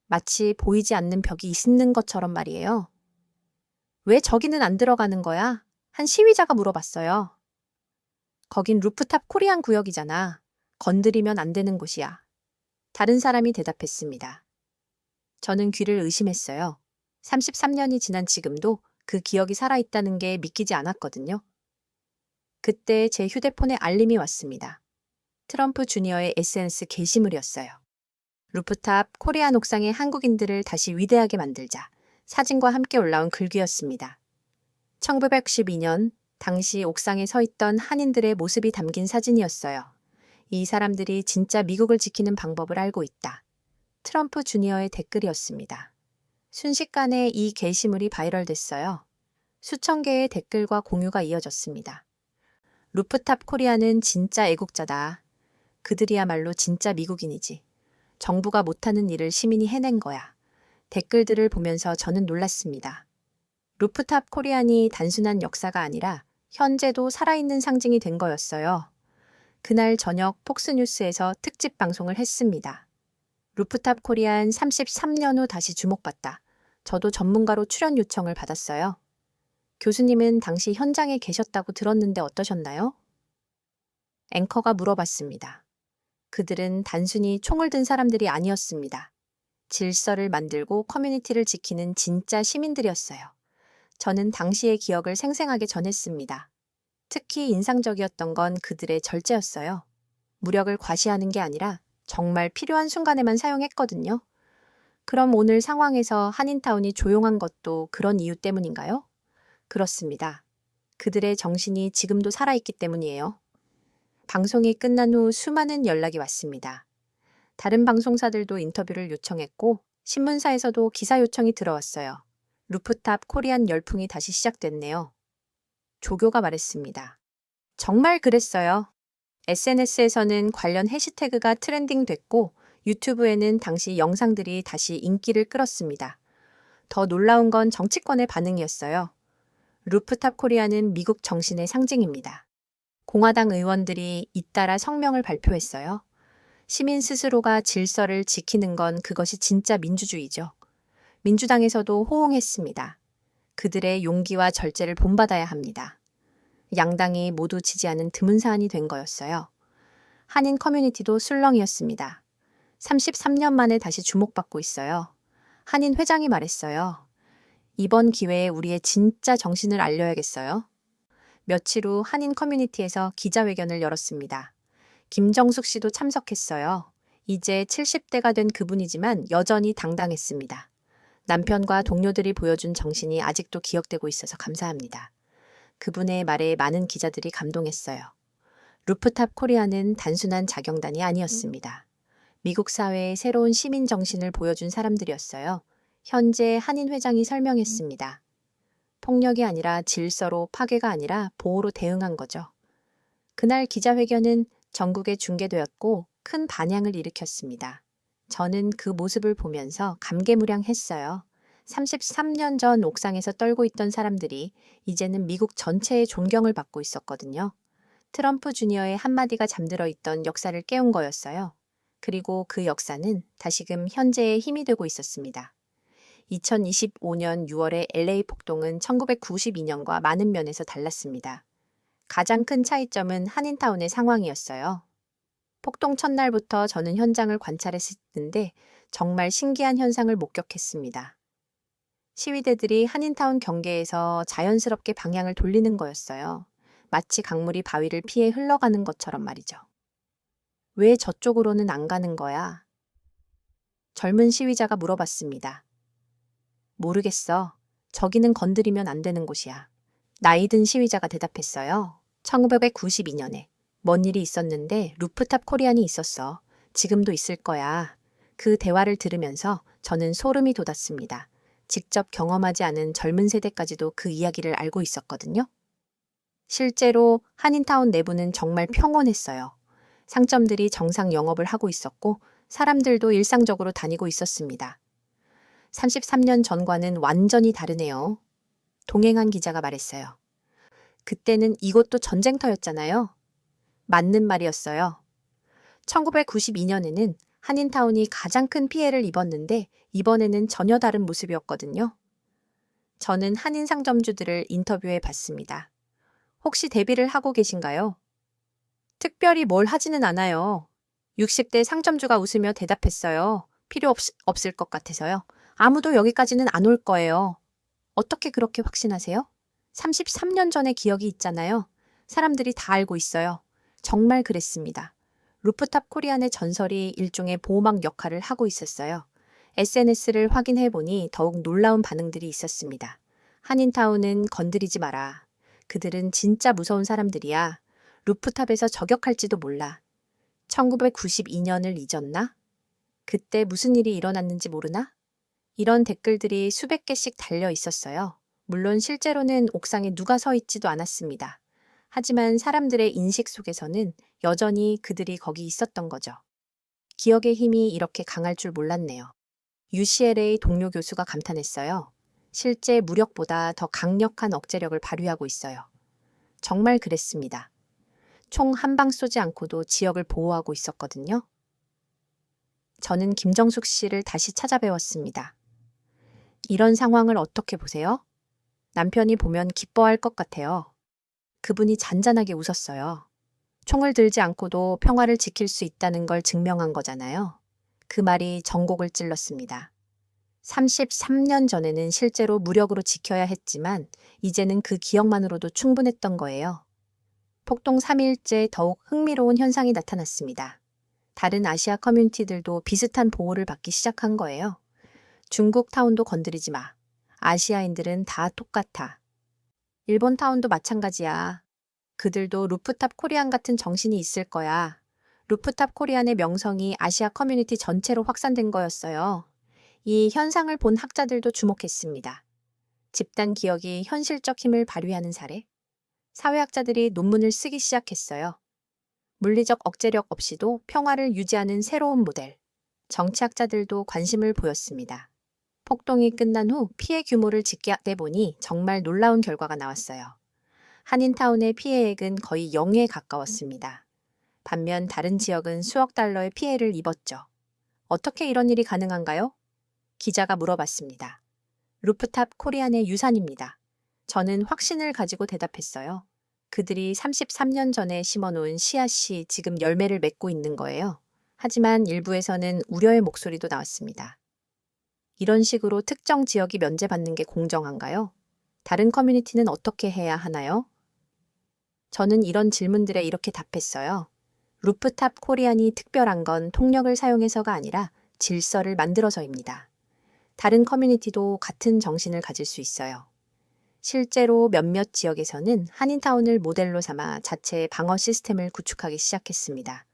마치 보이지 않는 벽이 있는 것처럼 말이에요. 왜 저기는 안 들어가는 거야? 한 시위자가 물어봤어요. 거긴 루프탑 코리안 구역이잖아. 건드리면 안 되는 곳이야. 다른 사람이 대답했습니다. 저는 귀를 의심했어요. 33년이 지난 지금도 그 기억이 살아있다는 게 믿기지 않았거든요. 그때 제 휴대폰에 알림이 왔습니다. 트럼프 주니어의 SNS 게시물이었어요. 루프탑 코리안 옥상의 한국인들을 다시 위대하게 만들자. 사진과 함께 올라온 글귀였습니다. 1912년 당시 옥상에 서 있던 한인들의 모습이 담긴 사진이었어요. 이 사람들이 진짜 미국을 지키는 방법을 알고 있다. 트럼프 주니어의 댓글이었습니다. 순식간에 이 게시물이 바이럴됐어요. 수천 개의 댓글과 공유가 이어졌습니다. 루프탑 코리아는 진짜 애국자다. 그들이야말로 진짜 미국인이지. 정부가 못하는 일을 시민이 해낸 거야. 댓글들을 보면서 저는 놀랐습니다. 루프탑 코리안이 단순한 역사가 아니라 현재도 살아있는 상징이 된 거였어요. 그날 저녁 폭스뉴스에서 특집 방송을 했습니다. 루프탑 코리안 33년 후 다시 주목받다. 저도 전문가로 출연 요청을 받았어요. 교수님은 당시 현장에 계셨다고 들었는데 어떠셨나요? 앵커가 물어봤습니다. 그들은 단순히 총을 든 사람들이 아니었습니다. 질서를 만들고 커뮤니티를 지키는 진짜 시민들이었어요. 저는 당시의 기억을 생생하게 전했습니다. 특히 인상적이었던 건 그들의 절제였어요. 무력을 과시하는 게 아니라 정말 필요한 순간에만 사용했거든요. 그럼 오늘 상황에서 한인타운이 조용한 것도 그런 이유 때문인가요? 그렇습니다. 그들의 정신이 지금도 살아있기 때문이에요. 방송이 끝난 후 수많은 연락이 왔습니다. 다른 방송사들도 인터뷰를 요청했고 신문사에서도 기사 요청이 들어왔어요. 루프탑 코리안 열풍이 다시 시작됐네요. 조교가 말했습니다. 정말 그랬어요. SNS에서는 관련 해시태그가 트렌딩 됐고 유튜브에는 당시 영상들이 다시 인기를 끌었습니다. 더 놀라운 건 정치권의 반응이었어요. 루프탑 코리아는 미국 정신의 상징입니다. 공화당 의원들이 잇따라 성명을 발표했어요. 시민 스스로가 질서를 지키는 건 그것이 진짜 민주주의죠. 민주당에서도 호응했습니다. 그들의 용기와 절제를 본받아야 합니다. 양당이 모두 지지하는 드문 사안이 된 거였어요. 한인 커뮤니티도 술렁이었습니다. 33년 만에 다시 주목받고 있어요. 한인 회장이 말했어요. 이번 기회에 우리의 진짜 정신을 알려야겠어요. 며칠 후 한인 커뮤니티에서 기자회견을 열었습니다. 김정숙 씨도 참석했어요. 이제 70대가 된 그분이지만 여전히 당당했습니다. 남편과 동료들이 보여준 정신이 아직도 기억되고 있어서 감사합니다. 그분의 말에 많은 기자들이 감동했어요. 루프탑 코리아는 단순한 자경단이 아니었습니다. 미국 사회의 새로운 시민 정신을 보여준 사람들이었어요. 현재 한인 회장이 설명했습니다. 폭력이 아니라 질서로, 파괴가 아니라 보호로 대응한 거죠. 그날 기자회견은 전국에 중계되었고 큰 반향을 일으켰습니다. 저는 그 모습을 보면서 감개무량했어요. 33년 전 옥상에서 떨고 있던 사람들이 이제는 미국 전체의 존경을 받고 있었거든요. 트럼프 주니어의 한마디가 잠들어 있던 역사를 깨운 거였어요. 그리고 그 역사는 다시금 현재의 힘이 되고 있었습니다. 2025년 6월의 LA 폭동은 1992년과 많은 면에서 달랐습니다. 가장 큰 차이점은 한인타운의 상황이었어요. 폭동 첫날부터 저는 현장을 관찰했는데 정말 신기한 현상을 목격했습니다. 시위대들이 한인타운 경계에서 자연스럽게 방향을 돌리는 거였어요. 마치 강물이 바위를 피해 흘러가는 것처럼 말이죠. 왜 저쪽으로는 안 가는 거야? 젊은 시위자가 물어봤습니다. 모르겠어. 저기는 건드리면 안 되는 곳이야. 나이 든 시위자가 대답했어요. 1992년에 뭔 일이 있었는데 루프탑 코리안이 있었어. 지금도 있을 거야. 그 대화를 들으면서 저는 소름이 돋았습니다. 직접 경험하지 않은 젊은 세대까지도 그 이야기를 알고 있었거든요. 실제로 한인타운 내부는 정말 평온했어요. 상점들이 정상 영업을 하고 있었고 사람들도 일상적으로 다니고 있었습니다. 33년 전과는 완전히 다르네요. 동행한 기자가 말했어요. 그때는 이곳도 전쟁터였잖아요. 맞는 말이었어요. 1992년에는 한인타운이 가장 큰 피해를 입었는데 이번에는 전혀 다른 모습이었거든요. 저는 한인 상점주들을 인터뷰해 봤습니다. 혹시 대비를 하고 계신가요? 특별히 뭘 하지는 않아요. 60대 상점주가 웃으며 대답했어요. 필요 없을 것 같아서요. 아무도 여기까지는 안 올 거예요. 어떻게 그렇게 확신하세요? 33년 전의 기억이 있잖아요. 사람들이 다 알고 있어요. 정말 그랬습니다. 루프탑 코리안의 전설이 일종의 보호막 역할을 하고 있었어요. SNS를 확인해 보니 더욱 놀라운 반응들이 있었습니다. 한인타운은 건드리지 마라. 그들은 진짜 무서운 사람들이야. 루프탑에서 저격할지도 몰라. 1992년을 잊었나? 그때 무슨 일이 일어났는지 모르나? 이런 댓글들이 수백 개씩 달려 있었어요. 물론 실제로는 옥상에 누가 서 있지도 않았습니다. 하지만 사람들의 인식 속에서는 여전히 그들이 거기 있었던 거죠. 기억의 힘이 이렇게 강할 줄 몰랐네요. UCLA 동료 교수가 감탄했어요. 실제 무력보다 더 강력한 억제력을 발휘하고 있어요. 정말 그랬습니다. 총 한 방 쏘지 않고도 지역을 보호하고 있었거든요. 저는 김정숙 씨를 다시 찾아뵈었습니다. 이런 상황을 어떻게 보세요? 남편이 보면 기뻐할 것 같아요. 그분이 잔잔하게 웃었어요. 총을 들지 않고도 평화를 지킬 수 있다는 걸 증명한 거잖아요. 그 말이 전곡을 찔렀습니다. 33년 전에는 실제로 무력으로 지켜야 했지만 이제는 그 기억만으로도 충분했던 거예요. 폭동 3일째 더욱 흥미로운 현상이 나타났습니다. 다른 아시아 커뮤니티들도 비슷한 보호를 받기 시작한 거예요. 중국 타운도 건드리지 마. 아시아인들은 다 똑같아. 일본 타운도 마찬가지야. 그들도 루프탑 코리안 같은 정신이 있을 거야. 루프탑 코리안의 명성이 아시아 커뮤니티 전체로 확산된 거였어요. 이 현상을 본 학자들도 주목했습니다. 집단 기억이 현실적 힘을 발휘하는 사례? 사회학자들이 논문을 쓰기 시작했어요. 물리적 억제력 없이도 평화를 유지하는 새로운 모델. 정치학자들도 관심을 보였습니다. 폭동이 끝난 후 피해 규모를 집계해 보니 정말 놀라운 결과가 나왔어요. 한인타운의 피해액은 거의 0에 가까웠습니다. 반면 다른 지역은 수억 달러의 피해를 입었죠. 어떻게 이런 일이 가능한가요? 기자가 물어봤습니다. 루프탑 코리안의 유산입니다. 저는 확신을 가지고 대답했어요. 그들이 33년 전에 심어놓은 씨앗이 지금 열매를 맺고 있는 거예요. 하지만 일부에서는 우려의 목소리도 나왔습니다. 이런 식으로 특정 지역이 면제받는 게 공정한가요? 다른 커뮤니티는 어떻게 해야 하나요? 저는 이런 질문들에 이렇게 답했어요. 루프탑 코리안이 특별한 건 통력을 사용해서가 아니라 질서를 만들어서입니다. 다른 커뮤니티도 같은 정신을 가질 수 있어요. 실제로 몇몇 지역에서는 한인타운을 모델로 삼아 자체 방어 시스템을 구축하기 시작했습니다.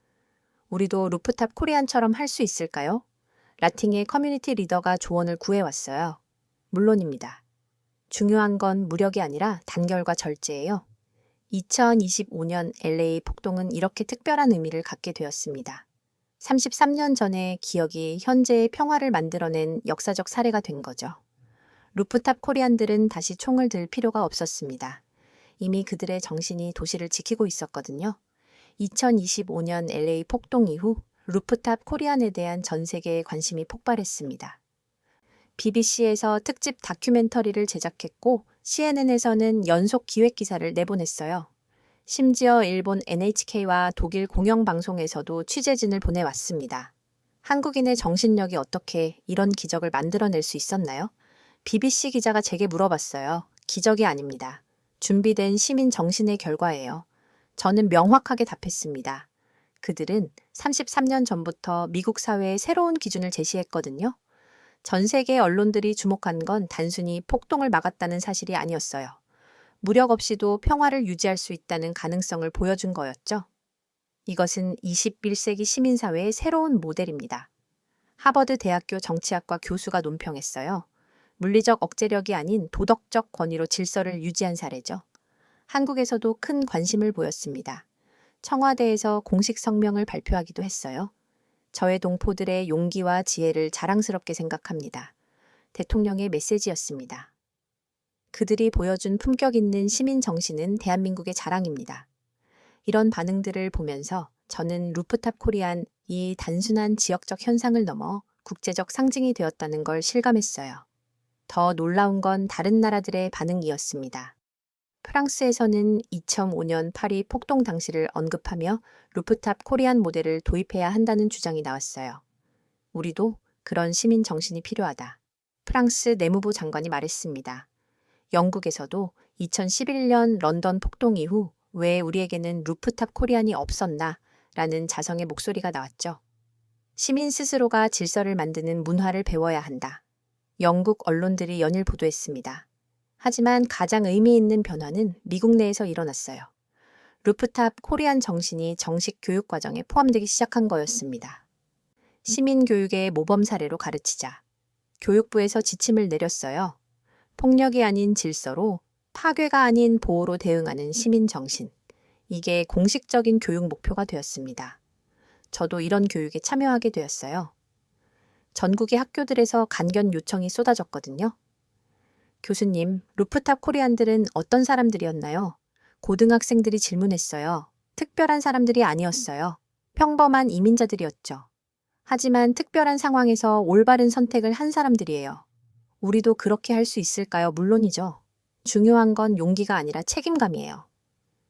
우리도 루프탑 코리안처럼 할 수 있을까요? 라팅의 커뮤니티 리더가 조언을 구해왔어요. 물론입니다. 중요한 건 무력이 아니라 단결과 절제예요. 2025년 LA 폭동은 이렇게 특별한 의미를 갖게 되었습니다. 33년 전의 기억이 현재의 평화를 만들어낸 역사적 사례가 된 거죠. 루프탑 코리안들은 다시 총을 들 필요가 없었습니다. 이미 그들의 정신이 도시를 지키고 있었거든요. 2025년 LA 폭동 이후 루프탑 코리안에 대한 전 세계의 관심이 폭발했습니다. BBC에서 특집 다큐멘터리를 제작했고 CNN에서는 연속 기획 기사를 내보냈어요. 심지어 일본 NHK와 독일 공영방송에서도 취재진을 보내왔습니다. 한국인의 정신력이 어떻게 이런 기적을 만들어낼 수 있었나요? BBC 기자가 제게 물어봤어요. 기적이 아닙니다. 준비된 시민 정신의 결과예요. 저는 명확하게 답했습니다. 그들은 33년 전부터 미국 사회에 새로운 기준을 제시했거든요. 전 세계 언론들이 주목한 건 단순히 폭동을 막았다는 사실이 아니었어요. 무력 없이도 평화를 유지할 수 있다는 가능성을 보여준 거였죠. 이것은 21세기 시민사회의 새로운 모델입니다. 하버드 대학교 정치학과 교수가 논평했어요. 물리적 억제력이 아닌 도덕적 권위로 질서를 유지한 사례죠. 한국에서도 큰 관심을 보였습니다. 청와대에서 공식 성명을 발표하기도 했어요. 저의 동포들의 용기와 지혜를 자랑스럽게 생각합니다. 대통령의 메시지였습니다. 그들이 보여준 품격 있는 시민 정신은 대한민국의 자랑입니다. 이런 반응들을 보면서 저는 루프탑 코리안 이 단순한 지역적 현상을 넘어 국제적 상징이 되었다는 걸 실감했어요. 더 놀라운 건 다른 나라들의 반응이었습니다. 프랑스에서는 2005년 파리 폭동 당시를 언급하며 루프탑 코리안 모델을 도입해야 한다는 주장이 나왔어요. 우리도 그런 시민 정신이 필요하다. 프랑스 내무부 장관이 말했습니다. 영국에서도 2011년 런던 폭동 이후 왜 우리에게는 루프탑 코리안이 없었나? 라는 자성의 목소리가 나왔죠. 시민 스스로가 질서를 만드는 문화를 배워야 한다. 영국 언론들이 연일 보도했습니다. 하지만 가장 의미 있는 변화는 미국 내에서 일어났어요. 루프탑 코리안 정신이 정식 교육 과정에 포함되기 시작한 거였습니다. 시민교육의 모범 사례로 가르치자. 교육부에서 지침을 내렸어요. 폭력이 아닌 질서로, 파괴가 아닌 보호로 대응하는 시민 정신. 이게 공식적인 교육 목표가 되었습니다. 저도 이런 교육에 참여하게 되었어요. 전국의 학교들에서 간견 요청이 쏟아졌거든요. 교수님, 루프탑 코리안들은 어떤 사람들이었나요? 고등학생들이 질문했어요. 특별한 사람들이 아니었어요. 평범한 이민자들이었죠. 하지만 특별한 상황에서 올바른 선택을 한 사람들이에요. 우리도 그렇게 할 수 있을까요? 물론이죠. 중요한 건 용기가 아니라 책임감이에요.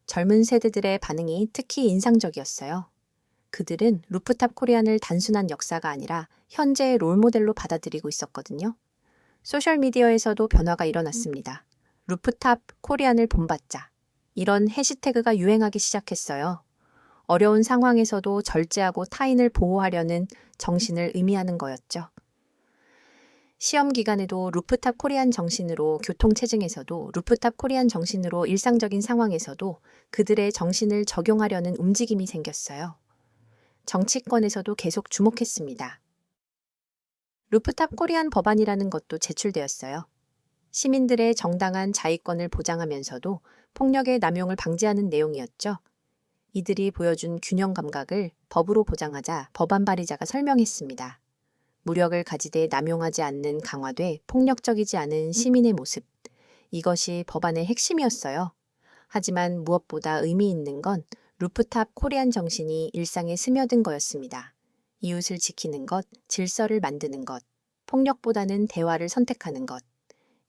젊은 세대들의 반응이 특히 인상적이었어요. 그들은 루프탑 코리안을 단순한 역사가 아니라 현재의 롤모델로 받아들이고 있었거든요. 소셜미디어에서도 변화가 일어났습니다. 루프탑 코리안을 본받자. 이런 해시태그가 유행하기 시작했어요. 어려운 상황에서도 절제하고 타인을 보호하려는 정신을 의미하는 거였죠. 시험 기간에도 루프탑 코리안 정신으로 교통체증에서도 루프탑 코리안 정신으로 일상적인 상황에서도 그들의 정신을 적용하려는 움직임이 생겼어요. 정치권에서도 계속 주목했습니다. 루프탑 코리안 법안이라는 것도 제출되었어요. 시민들의 정당한 자위권을 보장하면서도 폭력의 남용을 방지하는 내용이었죠. 이들이 보여준 균형 감각을 법으로 보장하자 법안 발의자가 설명했습니다. 무력을 가지되 남용하지 않는 강화돼 폭력적이지 않은 시민의 모습. 이것이 법안의 핵심이었어요. 하지만 무엇보다 의미 있는 건 루프탑 코리안 정신이 일상에 스며든 거였습니다. 이웃을 지키는 것, 질서를 만드는 것, 폭력보다는 대화를 선택하는 것.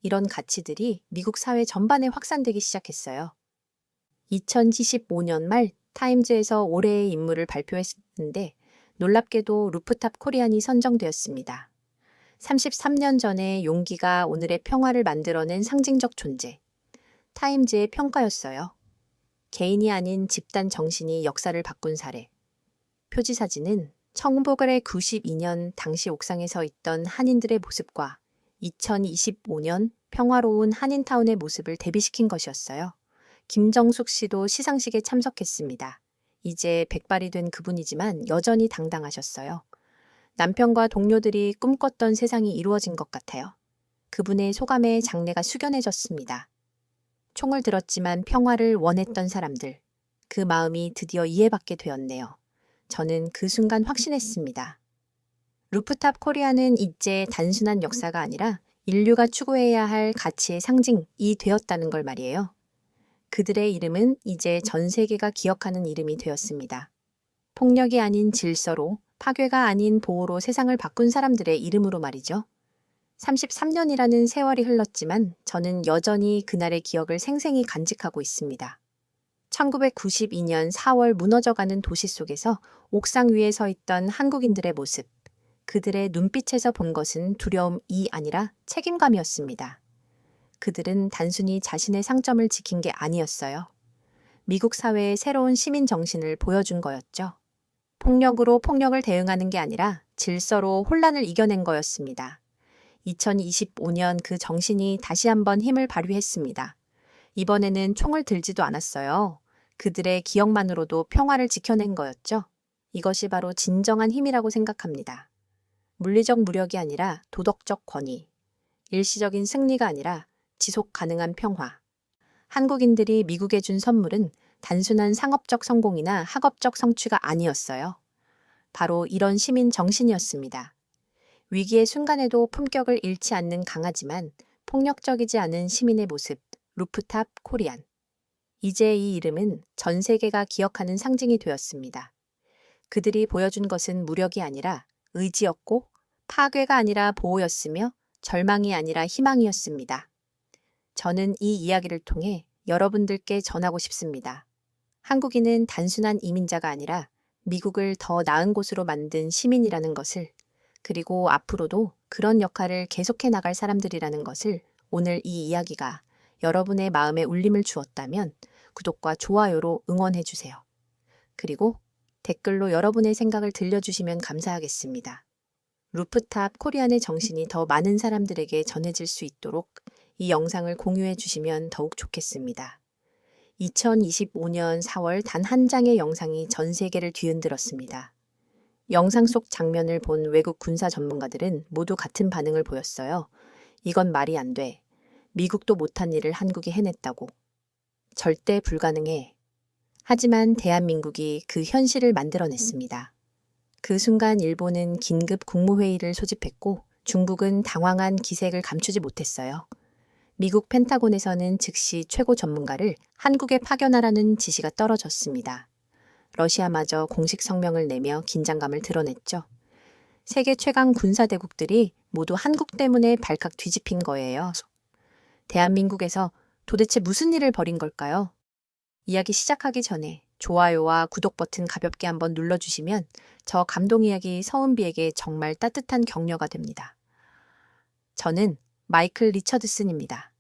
이런 가치들이 미국 사회 전반에 확산되기 시작했어요. 2025년 말 타임즈에서 올해의 인물을 발표했는데 놀랍게도 루프탑 코리안이 선정되었습니다. 33년 전에 용기가 오늘의 평화를 만들어낸 상징적 존재. 타임즈의 평가였어요. 개인이 아닌 집단 정신이 역사를 바꾼 사례. 표지 사진은 1992년 당시 옥상에 서 있던 한인들의 모습과 2025년 평화로운 한인타운의 모습을 대비시킨 것이었어요. 김정숙 씨도 시상식에 참석했습니다. 이제 백발이 된 그분이지만 여전히 당당하셨어요. 남편과 동료들이 꿈꿨던 세상이 이루어진 것 같아요. 그분의 소감에 장내가 숙연해졌습니다. 총을 들었지만 평화를 원했던 사람들, 그 마음이 드디어 이해받게 되었네요. 저는 그 순간 확신했습니다. 루프탑 코리아는 이제 단순한 역사가 아니라 인류가 추구해야 할 가치의 상징이 되었다는 걸 말이에요. 그들의 이름은 이제 전 세계가 기억하는 이름이 되었습니다. 폭력이 아닌 질서로, 파괴가 아닌 보호로 세상을 바꾼 사람들의 이름으로 말이죠. 33년이라는 세월이 흘렀지만 저는 여전히 그날의 기억을 생생히 간직하고 있습니다. 1992년 4월 무너져가는 도시 속에서 옥상 위에 서 있던 한국인들의 모습, 그들의 눈빛에서 본 것은 두려움이 아니라 책임감이었습니다. 그들은 단순히 자신의 상점을 지킨 게 아니었어요. 미국 사회의 새로운 시민 정신을 보여준 거였죠. 폭력으로 폭력을 대응하는 게 아니라 질서로 혼란을 이겨낸 거였습니다. 2025년 그 정신이 다시 한번 힘을 발휘했습니다. 이번에는 총을 들지도 않았어요. 그들의 기억만으로도 평화를 지켜낸 거였죠. 이것이 바로 진정한 힘이라고 생각합니다. 물리적 무력이 아니라 도덕적 권위, 일시적인 승리가 아니라 지속 가능한 평화. 한국인들이 미국에 준 선물은 단순한 상업적 성공이나 학업적 성취가 아니었어요. 바로 이런 시민 정신이었습니다. 위기의 순간에도 품격을 잃지 않는 강하지만 폭력적이지 않은 시민의 모습, 루프탑 코리안. 이제 이 이름은 전 세계가 기억하는 상징이 되었습니다. 그들이 보여준 것은 무력이 아니라 의지였고 파괴가 아니라 보호였으며 절망이 아니라 희망이었습니다. 저는 이 이야기를 통해 여러분들께 전하고 싶습니다. 한국인은 단순한 이민자가 아니라 미국을 더 나은 곳으로 만든 시민이라는 것을, 그리고 앞으로도 그런 역할을 계속해 나갈 사람들이라는 것을 오늘 이 이야기가 여러분의 마음에 울림을 주었다면 구독과 좋아요로 응원해 주세요. 그리고 댓글로 여러분의 생각을 들려주시면 감사하겠습니다. 루프탑 코리안의 정신이 더 많은 사람들에게 전해질 수 있도록 이 영상을 공유해 주시면 더욱 좋겠습니다. 2025년 4월 단 한 장의 영상이 전 세계를 뒤흔들었습니다. 영상 속 장면을 본 외국 군사 전문가들은 모두 같은 반응을 보였어요. 이건 말이 안 돼. 미국도 못한 일을 한국이 해냈다고. 절대 불가능해. 하지만 대한민국이 그 현실을 만들어냈습니다. 그 순간 일본은 긴급 국무회의를 소집했고 중국은 당황한 기색을 감추지 못했어요. 미국 펜타곤에서는 즉시 최고 전문가를 한국에 파견하라는 지시가 떨어졌습니다. 러시아마저 공식 성명을 내며 긴장감을 드러냈죠. 세계 최강 군사대국들이 모두 한국 때문에 발칵 뒤집힌 거예요. 대한민국에서 도대체 무슨 일을 벌인 걸까요? 이야기 시작하기 전에 좋아요와 구독 버튼 가볍게 한번 눌러주시면 저 감동 이야기 서은비에게 정말 따뜻한 격려가 됩니다. 저는 마이클 리처드슨입니다.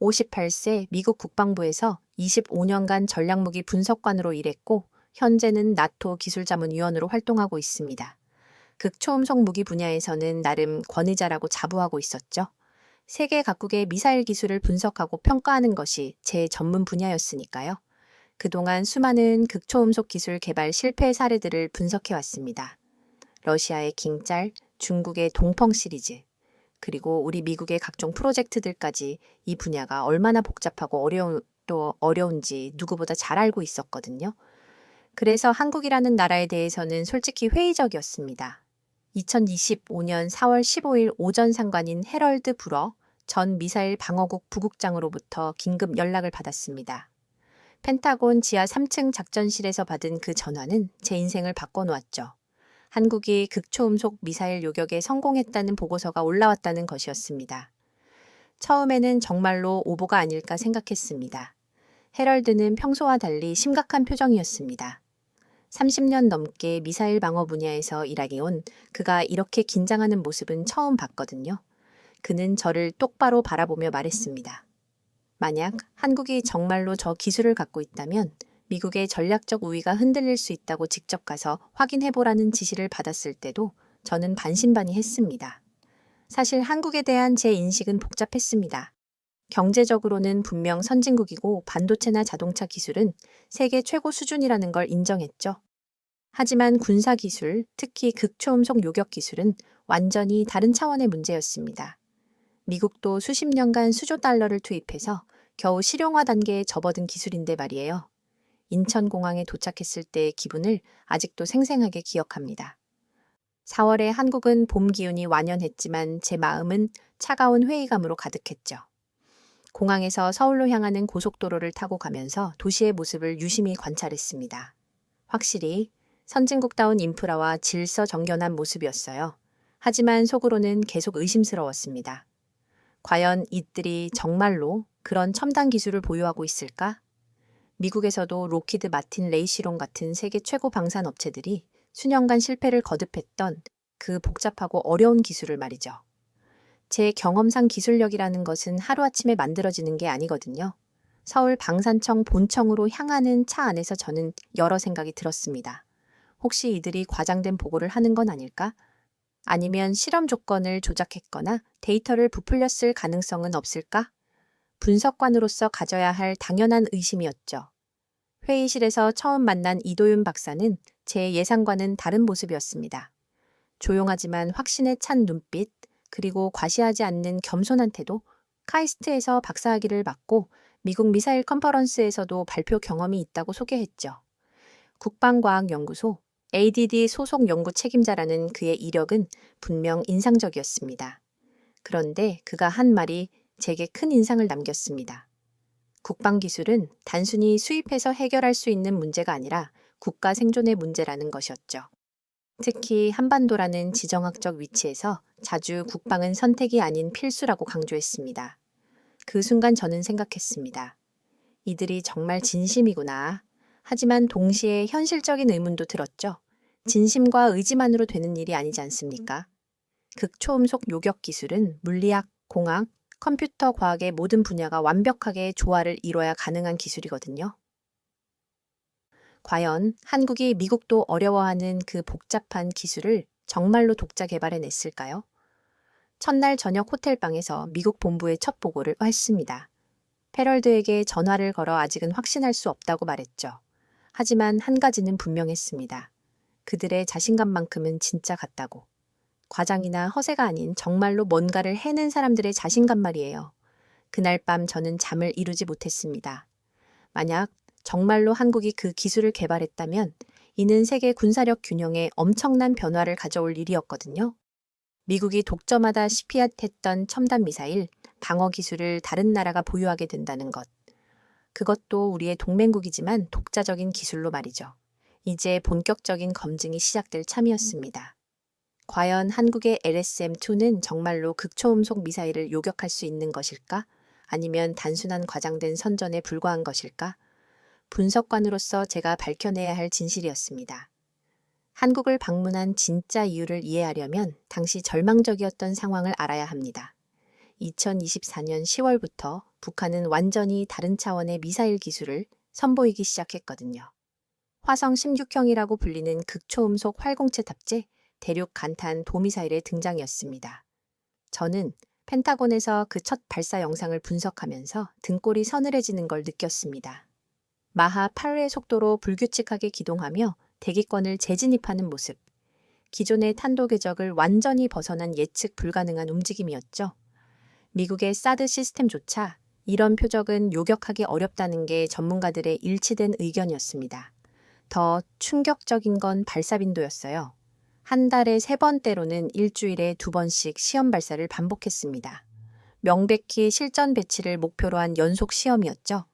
58세 미국 국방부에서 25년간 전략무기 분석관으로 일했고 현재는 나토 기술자문위원으로 활동하고 있습니다. 극초음속 무기 분야에서는 나름 권위자라고 자부하고 있었죠. 세계 각국의 미사일 기술을 분석하고 평가하는 것이 제 전문 분야였으니까요. 그동안 수많은 극초음속 기술 개발 실패 사례들을 분석해왔습니다. 러시아의 킹짤, 중국의 동펑 시리즈, 그리고 우리 미국의 각종 프로젝트들까지 이 분야가 얼마나 복잡하고 어려운지 누구보다 잘 알고 있었거든요. 그래서 한국이라는 나라에 대해서는 솔직히 회의적이었습니다. 2025년 4월 15일 오전 상관인 헤럴드 브러 전 미사일 방어국 부국장으로부터 긴급 연락을 받았습니다. 펜타곤 지하 3층 작전실에서 받은 그 전화는 제 인생을 바꿔놓았죠. 한국이 극초음속 미사일 요격에 성공했다는 보고서가 올라왔다는 것이었습니다. 처음에는 정말로 오보가 아닐까 생각했습니다. 헤럴드는 평소와 달리 심각한 표정이었습니다. 30년 넘게 미사일 방어 분야에서 일하기온 그가 이렇게 긴장하는 모습은 처음 봤거든요. 그는 저를 똑바로 바라보며 말했습니다. 만약 한국이 정말로 저 기술을 갖고 있다면 미국의 전략적 우위가 흔들릴 수 있다고 직접 가서 확인해보라는 지시를 받았을 때도 저는 반신반의했습니다. 사실 한국에 대한 제 인식은 복잡했습니다. 경제적으로는 분명 선진국이고 반도체나 자동차 기술은 세계 최고 수준이라는 걸 인정했죠. 하지만 군사 기술, 특히 극초음속 요격 기술은 완전히 다른 차원의 문제였습니다. 미국도 수십 년간 수조 달러를 투입해서 겨우 실용화 단계에 접어든 기술인데 말이에요. 인천공항에 도착했을 때의 기분을 아직도 생생하게 기억합니다. 4월에 한국은 봄 기운이 완연했지만 제 마음은 차가운 회의감으로 가득했죠. 공항에서 서울로 향하는 고속도로를 타고 가면서 도시의 모습을 유심히 관찰했습니다. 확실히 선진국다운 인프라와 질서 정연한 모습이었어요. 하지만 속으로는 계속 의심스러웠습니다. 과연 이들이 정말로 그런 첨단 기술을 보유하고 있을까? 미국에서도 로키드 마틴 레이시론 같은 세계 최고 방산 업체들이 수년간 실패를 거듭했던 그 복잡하고 어려운 기술을 말이죠. 제 경험상 기술력이라는 것은 하루아침에 만들어지는 게 아니거든요. 서울 방산청 본청으로 향하는 차 안에서 저는 여러 생각이 들었습니다. 혹시 이들이 과장된 보고를 하는 건 아닐까? 아니면 실험 조건을 조작했거나 데이터를 부풀렸을 가능성은 없을까? 분석관으로서 가져야 할 당연한 의심이었죠. 회의실에서 처음 만난 이도윤 박사는 제 예상과는 다른 모습이었습니다. 조용하지만 확신에 찬 눈빛, 그리고 과시하지 않는 겸손한 태도, 카이스트에서 박사학위를 받고 미국 미사일 컨퍼런스에서도 발표 경험이 있다고 소개했죠. 국방과학연구소 ADD 소속 연구 책임자라는 그의 이력은 분명 인상적이었습니다. 그런데 그가 한 말이 제게 큰 인상을 남겼습니다. 국방기술은 단순히 수입해서 해결할 수 있는 문제가 아니라 국가 생존의 문제라는 것이었죠. 특히 한반도라는 지정학적 위치에서 자주 국방은 선택이 아닌 필수라고 강조했습니다. 그 순간 저는 생각했습니다. 이들이 정말 진심이구나. 하지만 동시에 현실적인 의문도 들었죠. 진심과 의지만으로 되는 일이 아니지 않습니까? 극초음속 요격 기술은 물리학, 공학, 컴퓨터 과학의 모든 분야가 완벽하게 조화를 이뤄야 가능한 기술이거든요. 과연 한국이 미국도 어려워하는 그 복잡한 기술을 정말로 독자 개발해냈을까요? 첫날 저녁 호텔방에서 미국 본부에 첫 보고를 했습니다. 패럴드에게 전화를 걸어 아직은 확신할 수 없다고 말했죠. 하지만 한 가지는 분명했습니다. 그들의 자신감만큼은 진짜 같다고. 과장이나 허세가 아닌 정말로 뭔가를 해낸 사람들의 자신감 말이에요. 그날 밤 저는 잠을 이루지 못했습니다. 만약 정말로 한국이 그 기술을 개발했다면 이는 세계 군사력 균형에 엄청난 변화를 가져올 일이었거든요. 미국이 독점하다시피 했던 첨단 미사일, 방어 기술을 다른 나라가 보유하게 된다는 것. 그것도 우리의 동맹국이지만 독자적인 기술로 말이죠. 이제 본격적인 검증이 시작될 참이었습니다. 과연 한국의 LSM-2는 정말로 극초음속 미사일을 요격할 수 있는 것일까? 아니면 단순한 과장된 선전에 불과한 것일까? 분석관으로서 제가 밝혀내야 할 진실이었습니다. 한국을 방문한 진짜 이유를 이해하려면 당시 절망적이었던 상황을 알아야 합니다. 2024년 10월부터 북한은 완전히 다른 차원의 미사일 기술을 선보이기 시작했거든요. 화성 16형이라고 불리는 극초음속 활공체 탑재 대륙 간탄 도미사일의 등장이었습니다. 저는 펜타곤에서 그 첫 발사 영상을 분석하면서 등골이 서늘해지는 걸 느꼈습니다. 마하 8회 속도로 불규칙하게 기동하며 대기권을 재진입하는 모습. 기존의 탄도 궤적을 완전히 벗어난 예측 불가능한 움직임이었죠. 미국의 사드 시스템조차 이런 표적은 요격하기 어렵다는 게 전문가들의 일치된 의견이었습니다. 더 충격적인 건 발사 빈도였어요. 한 달에 3번대로는 일주일에 2번씩 시험 발사를 반복했습니다. 명백히 실전 배치를 목표로 한 연속 시험이었죠.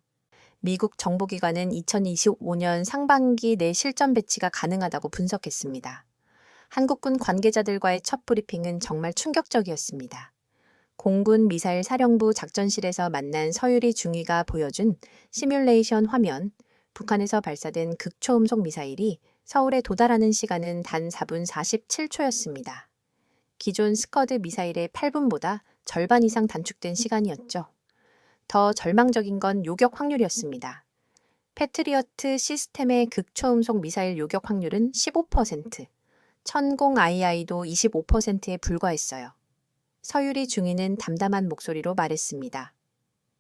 미국 정보기관은 2025년 상반기 내 실전 배치가 가능하다고 분석했습니다. 한국군 관계자들과의 첫 브리핑은 정말 충격적이었습니다. 공군 미사일 사령부 작전실에서 만난 서유리 중위가 보여준 시뮬레이션 화면, 북한에서 발사된 극초음속 미사일이 서울에 도달하는 시간은 단 4분 47초였습니다. 기존 스커드 미사일의 8분보다 절반 이상 단축된 시간이었죠. 더 절망적인 건 요격 확률이었습니다. 패트리어트 시스템의 극초음속 미사일 요격 확률은 15%, 천공 II도 25%에 불과했어요. 서유리 중위는 담담한 목소리로 말했습니다.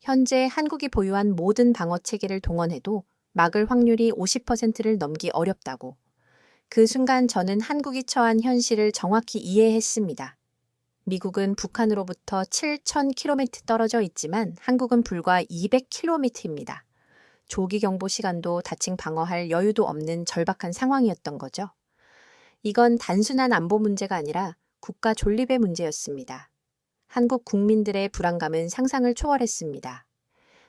현재 한국이 보유한 모든 방어 체계를 동원해도 막을 확률이 50%를 넘기 어렵다고. 그 순간 저는 한국이 처한 현실을 정확히 이해했습니다. 미국은 북한으로부터 7,000km 떨어져 있지만 한국은 불과 200km입니다. 조기 경보 시간도 다칭 방어할 여유도 없는 절박한 상황이었던 거죠. 이건 단순한 안보 문제가 아니라 국가 존립의 문제였습니다. 한국 국민들의 불안감은 상상을 초월했습니다.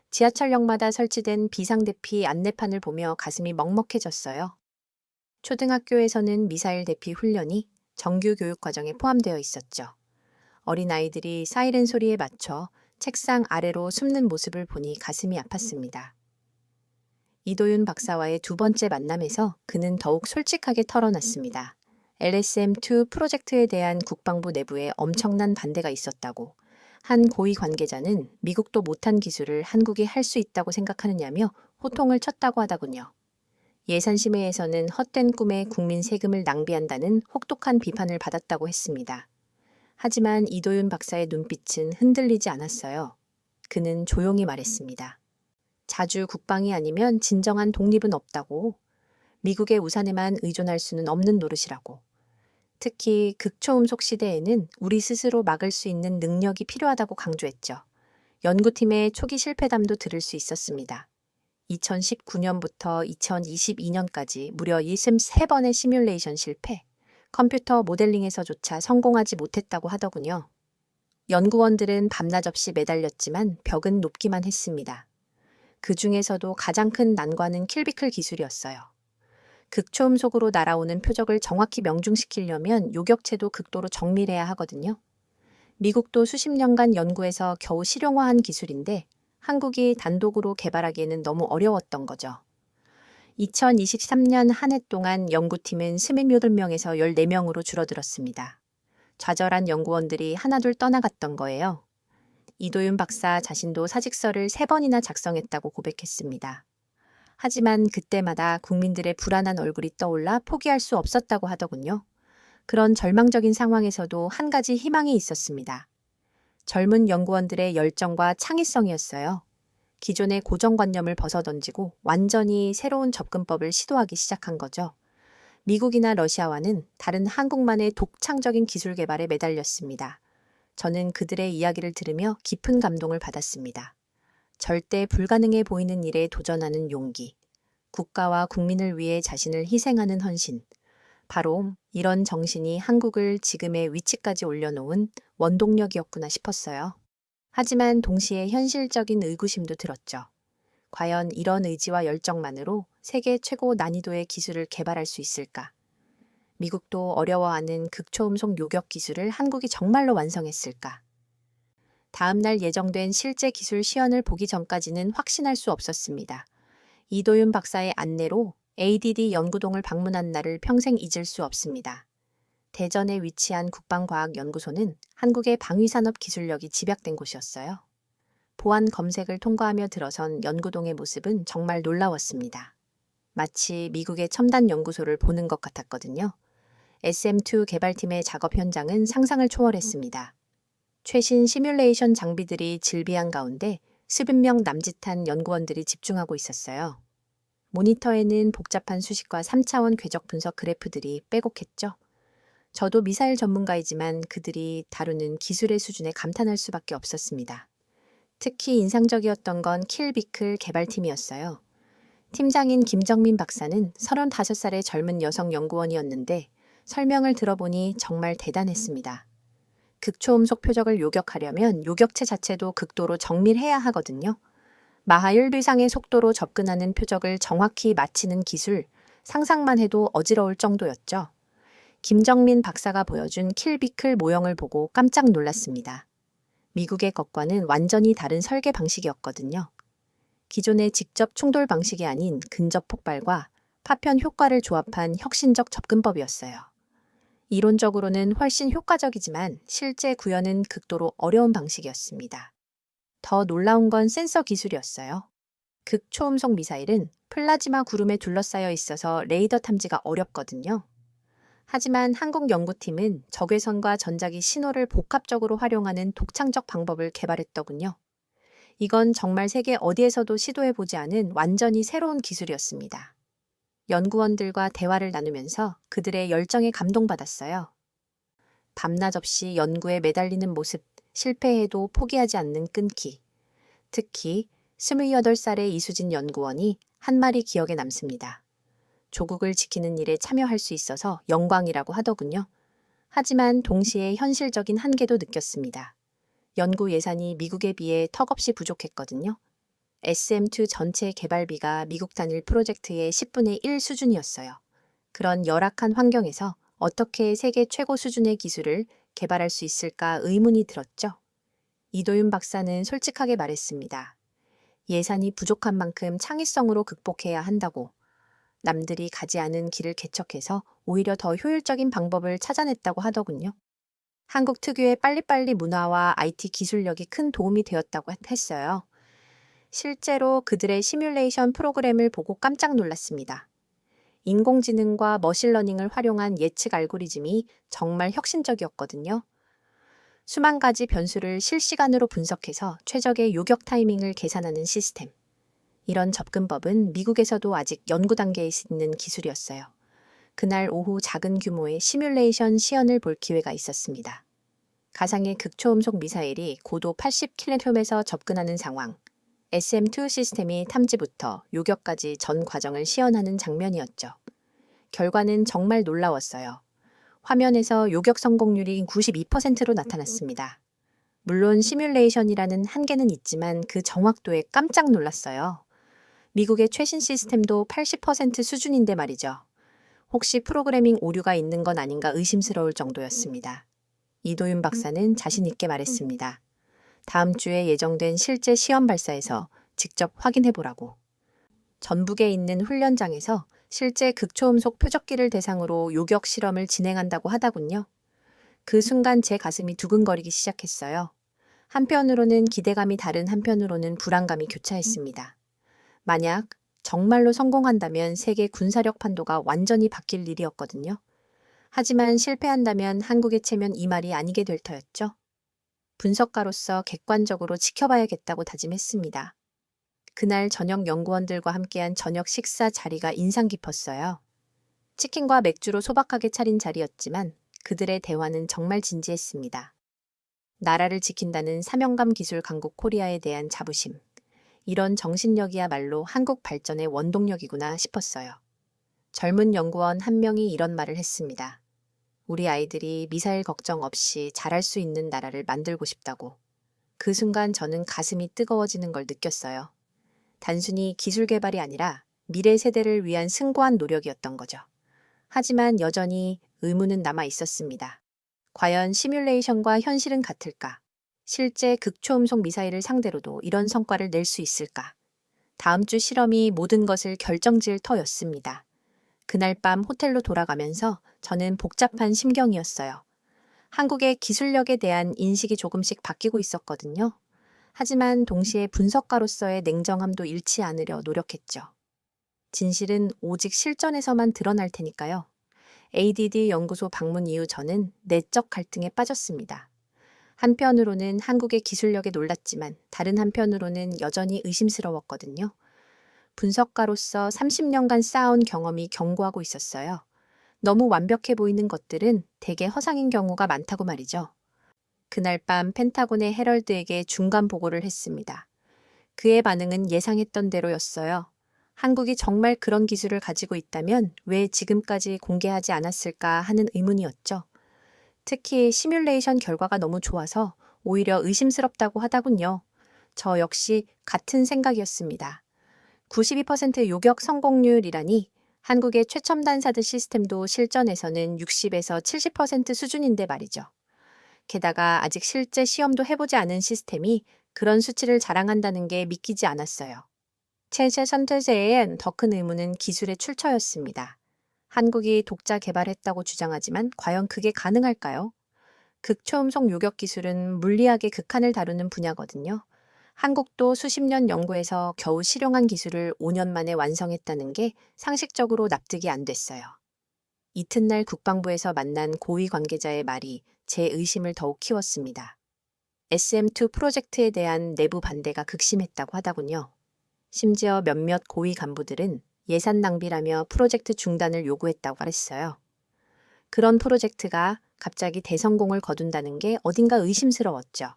지하철역마다 설치된 비상대피 안내판을 보며 가슴이 먹먹해졌어요. 초등학교에서는 미사일 대피 훈련이 정규 교육 과정에 포함되어 있었죠. 어린아이들이 사이렌 소리에 맞춰 책상 아래로 숨는 모습을 보니 가슴이 아팠습니다. 이도윤 박사와의 두 번째 만남에서 그는 더욱 솔직하게 털어놨습니다. LSM-2 프로젝트에 대한 국방부 내부에 엄청난 반대가 있었다고. 한 고위 관계자는 미국도 못한 기술을 한국이 할 수 있다고 생각하느냐며 호통을 쳤다고 하더군요. 예산심의에서는 헛된 꿈에 국민 세금을 낭비한다는 혹독한 비판을 받았다고 했습니다. 하지만 이도윤 박사의 눈빛은 흔들리지 않았어요. 그는 조용히 말했습니다. 자주 국방이 아니면 진정한 독립은 없다고. 미국의 우산에만 의존할 수는 없는 노릇이라고. 특히 극초음속 시대에는 우리 스스로 막을 수 있는 능력이 필요하다고 강조했죠. 연구팀의 초기 실패담도 들을 수 있었습니다. 2019년부터 2022년까지 무려 73번의 시뮬레이션 실패, 컴퓨터 모델링에서조차 성공하지 못했다고 하더군요. 연구원들은 밤낮 없이 매달렸지만 벽은 높기만 했습니다. 그 중에서도 가장 큰 난관은 킬비클 기술이었어요. 극초음속으로 날아오는 표적을 정확히 명중시키려면 요격체도 극도로 정밀해야 하거든요. 미국도 수십 년간 연구해서 겨우 실용화한 기술인데 한국이 단독으로 개발하기에는 너무 어려웠던 거죠. 2023년 한 해 동안 연구팀은 28명에서 14명으로 줄어들었습니다. 좌절한 연구원들이 하나둘 떠나갔던 거예요. 이도윤 박사 자신도 사직서를 3번이나 작성했다고 고백했습니다. 하지만 그때마다 국민들의 불안한 얼굴이 떠올라 포기할 수 없었다고 하더군요. 그런 절망적인 상황에서도 한 가지 희망이 있었습니다. 젊은 연구원들의 열정과 창의성이었어요. 기존의 고정관념을 벗어던지고 완전히 새로운 접근법을 시도하기 시작한 거죠. 미국이나 러시아와는 다른 한국만의 독창적인 기술 개발에 매달렸습니다. 저는 그들의 이야기를 들으며 깊은 감동을 받았습니다. 절대 불가능해 보이는 일에 도전하는 용기, 국가와 국민을 위해 자신을 희생하는 헌신, 바로 이런 정신이 한국을 지금의 위치까지 올려놓은 원동력이었구나 싶었어요. 하지만 동시에 현실적인 의구심도 들었죠. 과연 이런 의지와 열정만으로 세계 최고 난이도의 기술을 개발할 수 있을까? 미국도 어려워하는 극초음속 요격 기술을 한국이 정말로 완성했을까? 다음 날 예정된 실제 기술 시연을 보기 전까지는 확신할 수 없었습니다. 이도윤 박사의 안내로 ADD 연구동을 방문한 날을 평생 잊을 수 없습니다. 대전에 위치한 국방과학연구소는 한국의 방위산업 기술력이 집약된 곳이었어요. 보안 검색을 통과하며 들어선 연구동의 모습은 정말 놀라웠습니다. 마치 미국의 첨단 연구소를 보는 것 같았거든요. SM2 개발팀의 작업 현장은 상상을 초월했습니다. 최신 시뮬레이션 장비들이 질비한 가운데 수백 명 남짓한 연구원들이 집중하고 있었어요. 모니터에는 복잡한 수식과 3차원 궤적 분석 그래프들이 빼곡했죠. 저도 미사일 전문가이지만 그들이 다루는 기술의 수준에 감탄할 수밖에 없었습니다. 특히 인상적이었던 건 킬비클 개발팀이었어요. 팀장인 김정민 박사는 35살의 젊은 여성 연구원이었는데 설명을 들어보니 정말 대단했습니다. 극초음속 표적을 요격하려면 요격체 자체도 극도로 정밀해야 하거든요. 마하 1비상의 속도로 접근하는 표적을 정확히 맞히는 기술, 상상만 해도 어지러울 정도였죠. 김정민 박사가 보여준 킬비클 모형을 보고 깜짝 놀랐습니다. 미국의 것과는 완전히 다른 설계 방식이었거든요. 기존의 직접 충돌 방식이 아닌 근접 폭발과 파편 효과를 조합한 혁신적 접근법이었어요. 이론적으로는 훨씬 효과적이지만 실제 구현은 극도로 어려운 방식이었습니다. 더 놀라운 건 센서 기술이었어요. 극초음속 미사일은 플라즈마 구름에 둘러싸여 있어서 레이더 탐지가 어렵거든요. 하지만 한국 연구팀은 적외선과 전자기 신호를 복합적으로 활용하는 독창적 방법을 개발했더군요. 이건 정말 세계 어디에서도 시도해보지 않은 완전히 새로운 기술이었습니다. 연구원들과 대화를 나누면서 그들의 열정에 감동받았어요. 밤낮 없이 연구에 매달리는 모습, 실패해도 포기하지 않는 끈기. 특히 28살의 이수진 연구원이 한 말이 기억에 남습니다. 조국을 지키는 일에 참여할 수 있어서 영광이라고 하더군요. 하지만 동시에 현실적인 한계도 느꼈습니다. 연구 예산이 미국에 비해 턱없이 부족했거든요. SM2 전체 개발비가 미국 단일 프로젝트의 10분의 1 수준이었어요. 그런 열악한 환경에서 어떻게 세계 최고 수준의 기술을 개발할 수 있을까 의문이 들었죠. 이도윤 박사는 솔직하게 말했습니다. 예산이 부족한 만큼 창의성으로 극복해야 한다고. 남들이 가지 않은 길을 개척해서 오히려 더 효율적인 방법을 찾아냈다고 하더군요. 한국 특유의 빨리빨리 문화와 IT 기술력이 큰 도움이 되었다고 했어요. 실제로 그들의 시뮬레이션 프로그램을 보고 깜짝 놀랐습니다. 인공지능과 머신러닝을 활용한 예측 알고리즘이 정말 혁신적이었거든요. 수만 가지 변수를 실시간으로 분석해서 최적의 요격 타이밍을 계산하는 시스템. 이런 접근법은 미국에서도 아직 연구 단계에 있는 기술이었어요. 그날 오후 작은 규모의 시뮬레이션 시연을 볼 기회가 있었습니다. 가상의 극초음속 미사일이 고도 80km에서 접근하는 상황. SM2 시스템이 탐지부터 요격까지 전 과정을 시연하는 장면이었죠. 결과는 정말 놀라웠어요. 화면에서 요격 성공률이 92%로 나타났습니다. 물론 시뮬레이션이라는 한계는 있지만 그 정확도에 깜짝 놀랐어요. 미국의 최신 시스템도 80% 수준인데 말이죠. 혹시 프로그래밍 오류가 있는 건 아닌가 의심스러울 정도였습니다. 이도윤 박사는 자신 있게 말했습니다. 다음 주에 예정된 실제 시험 발사에서 직접 확인해보라고. 전북에 있는 훈련장에서 실제 극초음속 표적기를 대상으로 요격 실험을 진행한다고 하다군요. 그 순간 제 가슴이 두근거리기 시작했어요. 한편으로는 기대감이 다른 한편으로는 불안감이 교차했습니다. 만약 정말로 성공한다면 세계 군사력 판도가 완전히 바뀔 일이었거든요. 하지만 실패한다면 한국의 체면 이 말이 아니게 될 터였죠. 분석가로서 객관적으로 지켜봐야겠다고 다짐했습니다. 그날 저녁 연구원들과 함께한 저녁 식사 자리가 인상 깊었어요. 치킨과 맥주로 소박하게 차린 자리였지만 그들의 대화는 정말 진지했습니다. 나라를 지킨다는 사명감 기술 강국 코리아에 대한 자부심. 이런 정신력이야말로 한국 발전의 원동력이구나 싶었어요. 젊은 연구원 한 명이 이런 말을 했습니다. 우리 아이들이 미사일 걱정 없이 잘할 수 있는 나라를 만들고 싶다고. 그 순간 저는 가슴이 뜨거워지는 걸 느꼈어요. 단순히 기술 개발이 아니라 미래 세대를 위한 숭고한 노력이었던 거죠. 하지만 여전히 의문은 남아 있었습니다. 과연 시뮬레이션과 현실은 같을까? 실제 극초음속 미사일을 상대로도 이런 성과를 낼 수 있을까? 다음 주 실험이 모든 것을 결정지을 터였습니다. 그날 밤 호텔로 돌아가면서 저는 복잡한 심경이었어요. 한국의 기술력에 대한 인식이 조금씩 바뀌고 있었거든요. 하지만 동시에 분석가로서의 냉정함도 잃지 않으려 노력했죠. 진실은 오직 실전에서만 드러날 테니까요. ADD 연구소 방문 이후 저는 내적 갈등에 빠졌습니다. 한편으로는 한국의 기술력에 놀랐지만 다른 한편으로는 여전히 의심스러웠거든요. 분석가로서 30년간 쌓아온 경험이 경고하고 있었어요. 너무 완벽해 보이는 것들은 대개 허상인 경우가 많다고 말이죠. 그날 밤 펜타곤의 헤럴드에게 중간 보고를 했습니다. 그의 반응은 예상했던 대로였어요. 한국이 정말 그런 기술을 가지고 있다면 왜 지금까지 공개하지 않았을까 하는 의문이었죠. 특히 시뮬레이션 결과가 너무 좋아서 오히려 의심스럽다고 하더군요. 저 역시 같은 생각이었습니다. 92% 요격 성공률이라니 한국의 최첨단 사드 시스템도 실전에서는 60에서 70% 수준인데 말이죠. 게다가 아직 실제 시험도 해보지 않은 시스템이 그런 수치를 자랑한다는 게 믿기지 않았어요. 체제 선택제엔 더 큰 의문은 기술의 출처였습니다. 한국이 독자 개발했다고 주장하지만 과연 그게 가능할까요? 극초음속 요격 기술은 물리학의 극한을 다루는 분야거든요. 한국도 수십 년 연구해서 겨우 실용한 기술을 5년 만에 완성했다는 게 상식적으로 납득이 안 됐어요. 이튿날 국방부에서 만난 고위 관계자의 말이 제 의심을 더욱 키웠습니다. SM2 프로젝트에 대한 내부 반대가 극심했다고 하더군요. 심지어 몇몇 고위 간부들은 예산 낭비라며 프로젝트 중단을 요구했다고 했어요. 그런 프로젝트가 갑자기 대성공을 거둔다는 게 어딘가 의심스러웠죠.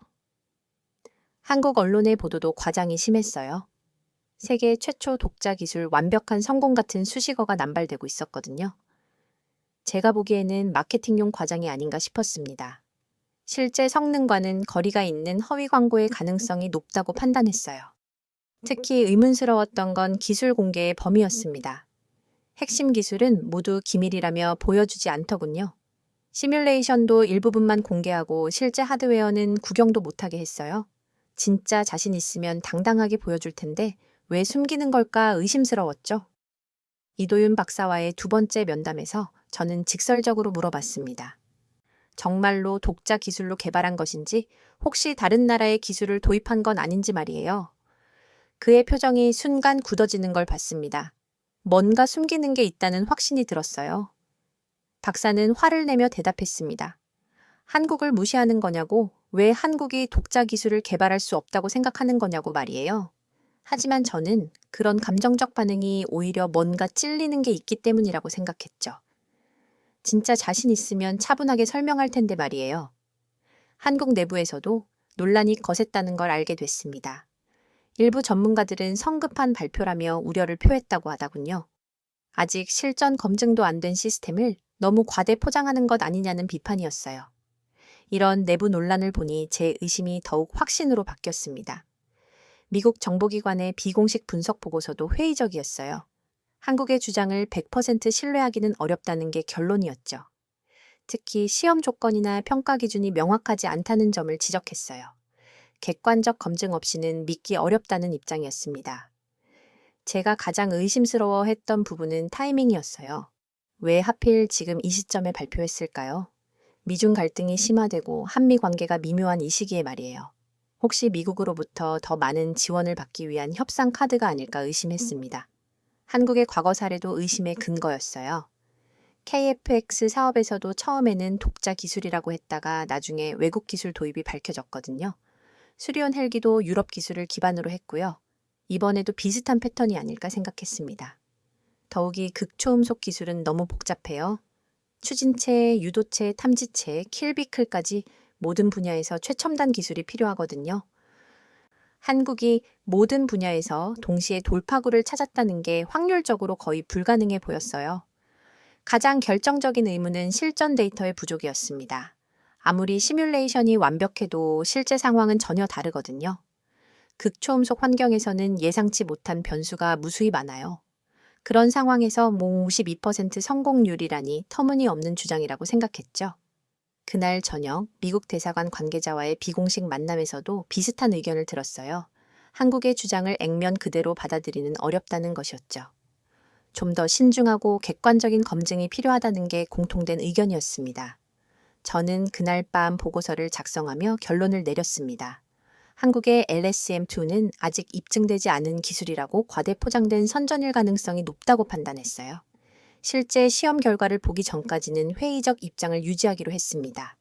한국 언론의 보도도 과장이 심했어요. 세계 최초 독자 기술 완벽한 성공 같은 수식어가 남발되고 있었거든요. 제가 보기에는 마케팅용 과장이 아닌가 싶었습니다. 실제 성능과는 거리가 있는 허위 광고의 가능성이 높다고 판단했어요. 특히 의문스러웠던 건 기술 공개의 범위였습니다. 핵심 기술은 모두 기밀이라며 보여주지 않더군요. 시뮬레이션도 일부분만 공개하고 실제 하드웨어는 구경도 못하게 했어요. 진짜 자신 있으면 당당하게 보여줄 텐데 왜 숨기는 걸까 의심스러웠죠. 이도윤 박사와의 두 번째 면담에서 저는 직설적으로 물어봤습니다. 정말로 독자 기술로 개발한 것인지 혹시 다른 나라의 기술을 도입한 건 아닌지 말이에요. 그의 표정이 순간 굳어지는 걸 봤습니다. 뭔가 숨기는 게 있다는 확신이 들었어요. 박사는 화를 내며 대답했습니다. 한국을 무시하는 거냐고, 왜 한국이 독자 기술을 개발할 수 없다고 생각하는 거냐고 말이에요. 하지만 저는 그런 감정적 반응이 오히려 뭔가 찔리는 게 있기 때문이라고 생각했죠. 진짜 자신 있으면 차분하게 설명할 텐데 말이에요. 한국 내부에서도 논란이 거셌다는 걸 알게 됐습니다. 일부 전문가들은 성급한 발표라며 우려를 표했다고 하더군요. 아직 실전 검증도 안 된 시스템을 너무 과대 포장하는 것 아니냐는 비판이었어요. 이런 내부 논란을 보니 제 의심이 더욱 확신으로 바뀌었습니다. 미국 정보기관의 비공식 분석 보고서도 회의적이었어요. 한국의 주장을 100% 신뢰하기는 어렵다는 게 결론이었죠. 특히 시험 조건이나 평가 기준이 명확하지 않다는 점을 지적했어요. 객관적 검증 없이는 믿기 어렵다는 입장이었습니다. 제가 가장 의심스러워했던 부분은 타이밍이었어요. 왜 하필 지금 이 시점에 발표했을까요? 미중 갈등이 심화되고 한미 관계가 미묘한 이 시기에 말이에요. 혹시 미국으로부터 더 많은 지원을 받기 위한 협상 카드가 아닐까 의심했습니다. 한국의 과거 사례도 의심의 근거였어요. KF-X 사업에서도 처음에는 독자 기술이라고 했다가 나중에 외국 기술 도입이 밝혀졌거든요. 수리온 헬기도 유럽 기술을 기반으로 했고요. 이번에도 비슷한 패턴이 아닐까 생각했습니다. 더욱이 극초음속 기술은 너무 복잡해요. 추진체, 유도체, 탐지체, 킬비클까지 모든 분야에서 최첨단 기술이 필요하거든요. 한국이 모든 분야에서 동시에 돌파구를 찾았다는 게 확률적으로 거의 불가능해 보였어요. 가장 결정적인 의문은 실전 데이터의 부족이었습니다. 아무리 시뮬레이션이 완벽해도 실제 상황은 전혀 다르거든요. 극초음속 환경에서는 예상치 못한 변수가 무수히 많아요. 그런 상황에서 52% 성공률이라니 터무니없는 주장이라고 생각했죠. 그날 저녁 미국 대사관 관계자와의 비공식 만남에서도 비슷한 의견을 들었어요. 한국의 주장을 액면 그대로 받아들이는 어렵다는 것이었죠. 좀 더 신중하고 객관적인 검증이 필요하다는 게 공통된 의견이었습니다. 저는 그날 밤 보고서를 작성하며 결론을 내렸습니다. 한국의 LSM2는 아직 입증되지 않은 기술이라고 과대 포장된 선전일 가능성이 높다고 판단했어요. 실제 시험 결과를 보기 전까지는 회의적 입장을 유지하기로 했습니다.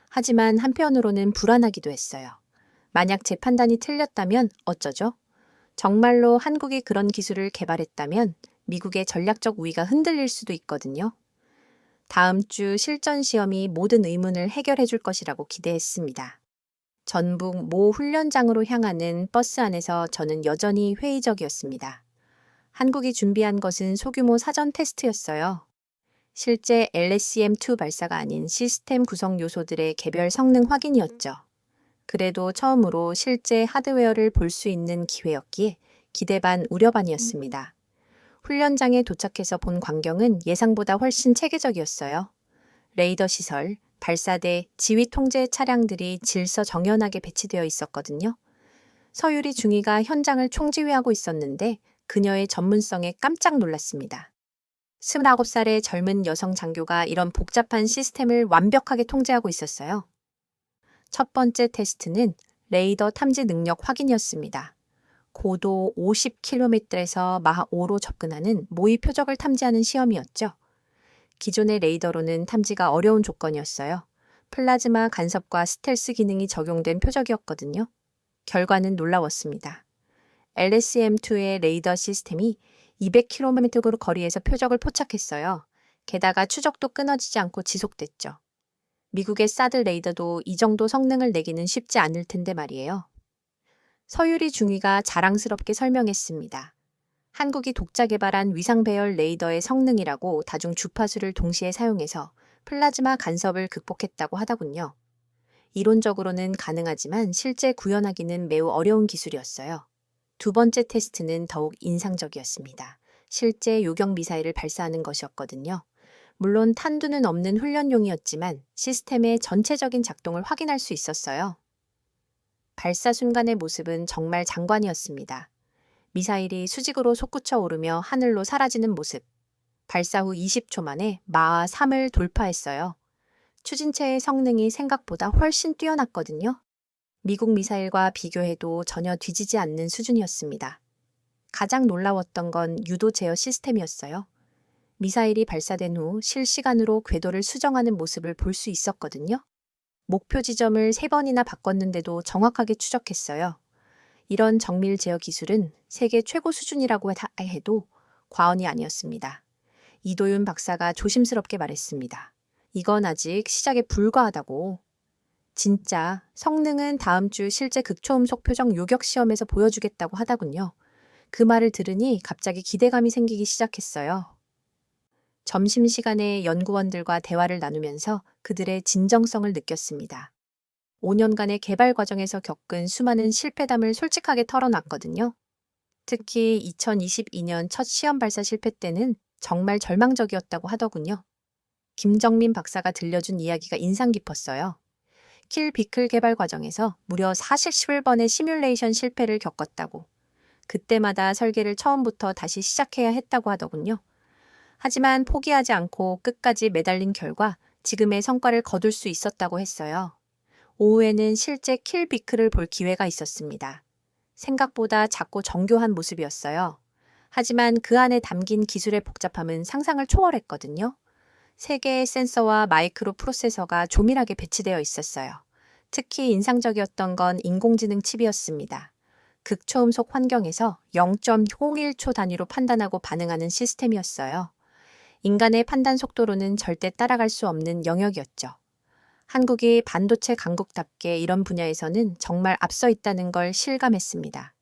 하지만 한편으로는 불안하기도 했어요. 만약 제 판단이 틀렸다면 어쩌죠? 정말로 한국이 그런 기술을 개발했다면 미국의 전략적 우위가 흔들릴 수도 있거든요. 다음 주 실전 시험이 모든 의문을 해결해 줄 것이라고 기대했습니다. 전북 모 훈련장으로 향하는 버스 안에서 저는 여전히 회의적이었습니다. 한국이 준비한 것은 소규모 사전 테스트였어요. 실제 LSM2 발사가 아닌 시스템 구성 요소들의 개별 성능 확인이었죠. 그래도 처음으로 실제 하드웨어를 볼 수 있는 기회였기에 기대 반 우려 반이었습니다. 훈련장에 도착해서 본 광경은 예상보다 훨씬 체계적이었어요. 레이더 시설, 발사대, 지휘 통제 차량들이 질서정연하게 배치되어 있었거든요. 서유리 중위가 현장을 총지휘하고 있었는데 그녀의 전문성에 깜짝 놀랐습니다. 29살의 젊은 여성 장교가 이런 복잡한 시스템을 완벽하게 통제하고 있었어요. 첫 번째 테스트는 레이더 탐지 능력 확인이었습니다. 고도 50km에서 마하 5로 접근하는 모의 표적을 탐지하는 시험이었죠. 기존의 레이더로는 탐지가 어려운 조건이었어요. 플라즈마 간섭과 스텔스 기능이 적용된 표적이었거든요. 결과는 놀라웠습니다. LSM-2의 레이더 시스템이 200km 거리에서 표적을 포착했어요. 게다가 추적도 끊어지지 않고 지속됐죠. 미국의 사드 레이더도 이 정도 성능을 내기는 쉽지 않을 텐데 말이에요. 서유리 중위가 자랑스럽게 설명했습니다. 한국이 독자 개발한 위상 배열 레이더의 성능이라고 다중 주파수를 동시에 사용해서 플라즈마 간섭을 극복했다고 하더군요. 이론적으로는 가능하지만 실제 구현하기는 매우 어려운 기술이었어요. 두 번째 테스트는 더욱 인상적이었습니다. 실제 요격 미사일을 발사하는 것이었거든요. 물론 탄두는 없는 훈련용이었지만 시스템의 전체적인 작동을 확인할 수 있었어요. 발사 순간의 모습은 정말 장관이었습니다. 미사일이 수직으로 솟구쳐 오르며 하늘로 사라지는 모습. 발사 후 20초 만에 마하 3을 돌파했어요. 추진체의 성능이 생각보다 훨씬 뛰어났거든요. 미국 미사일과 비교해도 전혀 뒤지지 않는 수준이었습니다. 가장 놀라웠던 건 유도 제어 시스템이었어요. 미사일이 발사된 후 실시간으로 궤도를 수정하는 모습을 볼 수 있었거든요. 목표 지점을 3번이나 바꿨는데도 정확하게 추적했어요. 이런 정밀 제어 기술은 세계 최고 수준이라고 해도 과언이 아니었습니다. 이도윤 박사가 조심스럽게 말했습니다. 이건 아직 시작에 불과하다고. 진짜 성능은 다음 주 실제 극초음속 표적 요격 시험에서 보여주겠다고 하더군요. 그 말을 들으니 갑자기 기대감이 생기기 시작했어요. 점심시간에 연구원들과 대화를 나누면서 그들의 진정성을 느꼈습니다. 5년간의 개발 과정에서 겪은 수많은 실패담을 솔직하게 털어놨거든요. 특히 2022년 첫 시험 발사 실패 때는 정말 절망적이었다고 하더군요. 김정민 박사가 들려준 이야기가 인상 깊었어요. 킬 비클 개발 과정에서 무려 41번의 시뮬레이션 실패를 겪었다고. 그때마다 설계를 처음부터 다시 시작해야 했다고 하더군요. 하지만 포기하지 않고 끝까지 매달린 결과 지금의 성과를 거둘 수 있었다고 했어요. 오후에는 실제 킬 비클을 볼 기회가 있었습니다. 생각보다 작고 정교한 모습이었어요. 하지만 그 안에 담긴 기술의 복잡함은 상상을 초월했거든요. 3개의 센서와 마이크로 프로세서가 조밀하게 배치되어 있었어요. 특히 인상적이었던 건 인공지능 칩이었습니다. 극초음속 환경에서 0.01초 단위로 판단하고 반응하는 시스템이었어요. 인간의 판단 속도로는 절대 따라갈 수 없는 영역이었죠. 한국이 반도체 강국답게 이런 분야에서는 정말 앞서 있다는 걸 실감했습니다.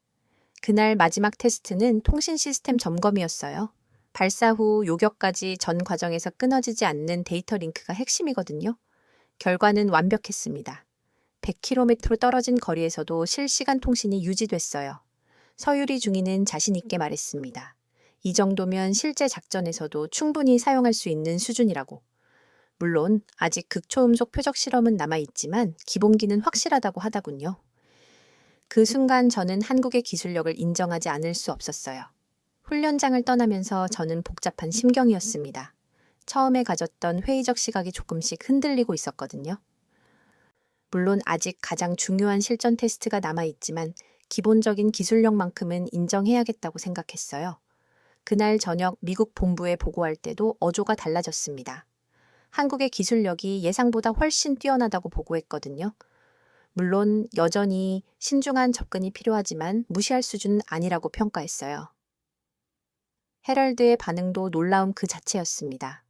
그날 마지막 테스트는 통신 시스템 점검이었어요. 발사 후 요격까지 전 과정에서 끊어지지 않는 데이터 링크가 핵심이거든요. 결과는 완벽했습니다. 100km 떨어진 거리에서도 실시간 통신이 유지됐어요. 서유리 중위는 자신 있게 말했습니다. 이 정도면 실제 작전에서도 충분히 사용할 수 있는 수준이라고. 물론 아직 극초음속 표적 실험은 남아있지만 기본기는 확실하다고 하더군요. 그 순간 저는 한국의 기술력을 인정하지 않을 수 없었어요. 훈련장을 떠나면서 저는 복잡한 심경이었습니다. 처음에 가졌던 회의적 시각이 조금씩 흔들리고 있었거든요. 물론 아직 가장 중요한 실전 테스트가 남아있지만 기본적인 기술력만큼은 인정해야겠다고 생각했어요. 그날 저녁 미국 본부에 보고할 때도 어조가 달라졌습니다. 한국의 기술력이 예상보다 훨씬 뛰어나다고 보고했거든요. 물론 여전히 신중한 접근이 필요하지만 무시할 수준은 아니라고 평가했어요. 헤럴드의 반응도 놀라움 그 자체였습니다.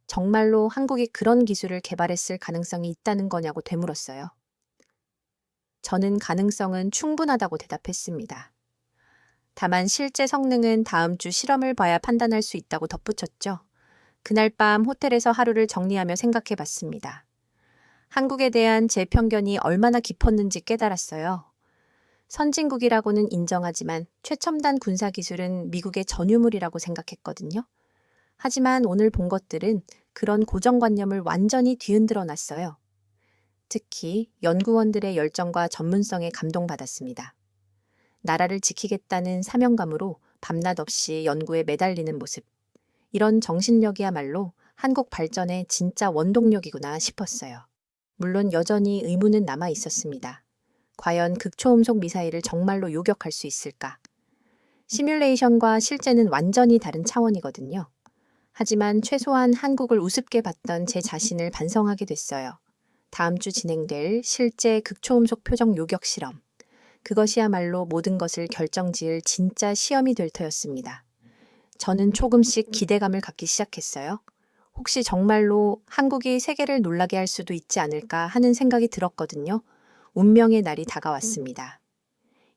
정말로 한국이 그런 기술을 개발했을 가능성이 있다는 거냐고 되물었어요. 저는 가능성은 충분하다고 대답했습니다. 다만 실제 성능은 다음 주 실험을 봐야 판단할 수 있다고 덧붙였죠. 그날 밤 호텔에서 하루를 정리하며 생각해 봤습니다. 한국에 대한 제 편견이 얼마나 깊었는지 깨달았어요. 선진국이라고는 인정하지만 최첨단 군사기술은 미국의 전유물이라고 생각했거든요. 하지만 오늘 본 것들은 그런 고정관념을 완전히 뒤흔들어 놨어요. 특히 연구원들의 열정과 전문성에 감동받았습니다. 나라를 지키겠다는 사명감으로 밤낮 없이 연구에 매달리는 모습. 이런 정신력이야말로 한국 발전의 진짜 원동력이구나 싶었어요. 물론 여전히 의문은 남아 있었습니다. 과연 극초음속 미사일을 정말로 요격할 수 있을까? 시뮬레이션과 실제는 완전히 다른 차원이거든요. 하지만 최소한 한국을 우습게 봤던 제 자신을 반성하게 됐어요. 다음 주 진행될 실제 극초음속 표적 요격 실험. 그것이야말로 모든 것을 결정지을 진짜 시험이 될 터였습니다. 저는 조금씩 기대감을 갖기 시작했어요. 혹시 정말로 한국이 세계를 놀라게 할 수도 있지 않을까 하는 생각이 들었거든요. 운명의 날이 다가왔습니다.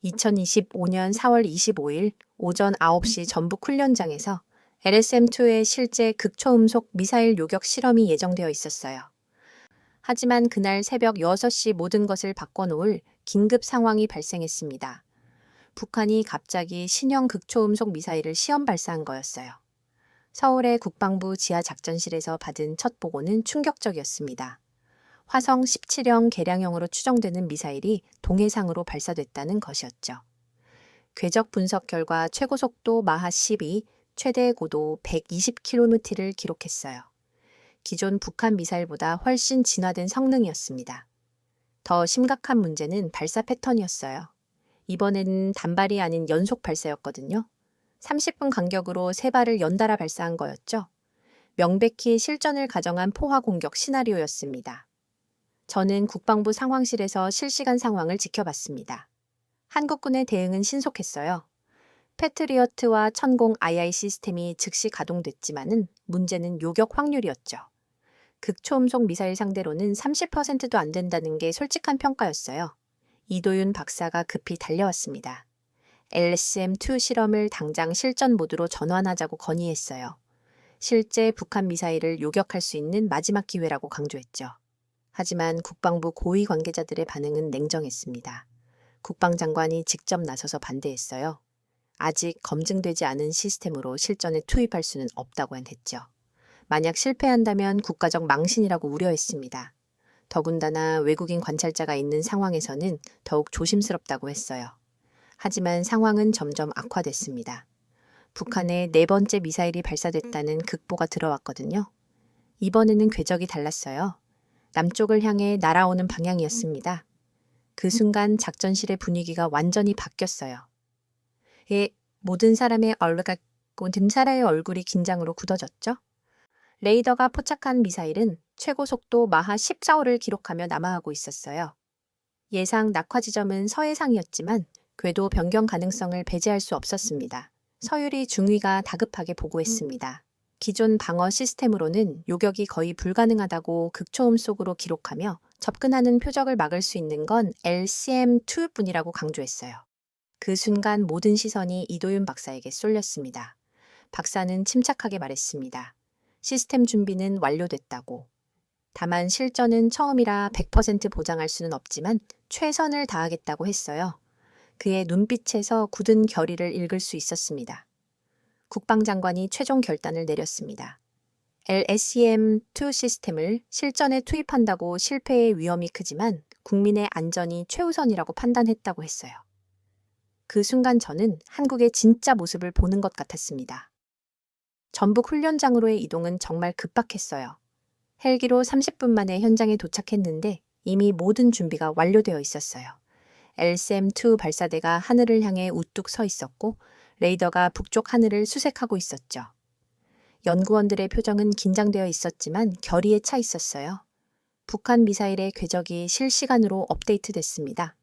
2025년 4월 25일 오전 9시 전북 훈련장에서 LSM-2의 실제 극초음속 미사일 요격 실험이 예정되어 있었어요. 하지만 그날 새벽 6시 모든 것을 바꿔놓을 긴급 상황이 발생했습니다. 북한이 갑자기 신형 극초음속 미사일을 시험 발사한 거였어요. 서울의 국방부 지하작전실에서 받은 첫 보고는 충격적이었습니다. 화성 17형 개량형으로 추정되는 미사일이 동해상으로 발사됐다는 것이었죠. 궤적 분석 결과 최고 속도 마하 12, 최대 고도 120km를 기록했어요. 기존 북한 미사일보다 훨씬 진화된 성능이었습니다. 더 심각한 문제는 발사 패턴이었어요. 이번에는 단발이 아닌 연속 발사였거든요. 30분 간격으로 3발을 연달아 발사한 거였죠. 명백히 실전을 가정한 포화 공격 시나리오였습니다. 저는 국방부 상황실에서 실시간 상황을 지켜봤습니다. 한국군의 대응은 신속했어요. 패트리어트와 천공 II 시스템이 즉시 가동됐지만은 문제는 요격 확률이었죠. 극초음속 미사일 상대로는 30%도 안 된다는 게 솔직한 평가였어요. 이도윤 박사가 급히 달려왔습니다. LSM-2 실험을 당장 실전 모드로 전환하자고 건의했어요. 실제 북한 미사일을 요격할 수 있는 마지막 기회라고 강조했죠. 하지만 국방부 고위 관계자들의 반응은 냉정했습니다. 국방장관이 직접 나서서 반대했어요. 아직 검증되지 않은 시스템으로 실전에 투입할 수는 없다고 했죠. 만약 실패한다면 국가적 망신이라고 우려했습니다. 더군다나 외국인 관찰자가 있는 상황에서는 더욱 조심스럽다고 했어요. 하지만 상황은 점점 악화됐습니다. 북한의 4번째 미사일이 발사됐다는 극보가 들어왔거든요. 이번에는 궤적이 달랐어요. 남쪽을 향해 날아오는 방향이었습니다. 그 순간 작전실의 분위기가 완전히 바뀌었어요. 모든 사람의 얼굴이 긴장으로 굳어졌죠. 레이더가 포착한 미사일은 최고 속도 마하 14호를 기록하며 남하하고 있었어요. 예상 낙하 지점은 서해상이었지만 궤도 변경 가능성을 배제할 수 없었습니다. 서유리 중위가 다급하게 보고했습니다. 기존 방어 시스템으로는 요격이 거의 불가능하다고 극초음속으로 기록하며 접근하는 표적을 막을 수 있는 건 LCM-2뿐이라고 강조했어요. 그 순간 모든 시선이 이도윤 박사에게 쏠렸습니다. 박사는 침착하게 말했습니다. 시스템 준비는 완료됐다고. 다만 실전은 처음이라 100% 보장할 수는 없지만 최선을 다하겠다고 했어요. 그의 눈빛에서 굳은 결의를 읽을 수 있었습니다. 국방장관이 최종 결단을 내렸습니다. LSEM-2 시스템을 실전에 투입한다고 실패의 위험이 크지만 국민의 안전이 최우선이라고 판단했다고 했어요. 그 순간 저는 한국의 진짜 모습을 보는 것 같았습니다. 전북 훈련장으로의 이동은 정말 급박했어요. 헬기로 30분 만에 현장에 도착했는데 이미 모든 준비가 완료되어 있었어요. LSM-2 발사대가 하늘을 향해 우뚝 서 있었고 레이더가 북쪽 하늘을 수색하고 있었죠. 연구원들의 표정은 긴장되어 있었지만 결의에 차 있었어요. 북한 미사일의 궤적이 실시간으로 업데이트됐습니다.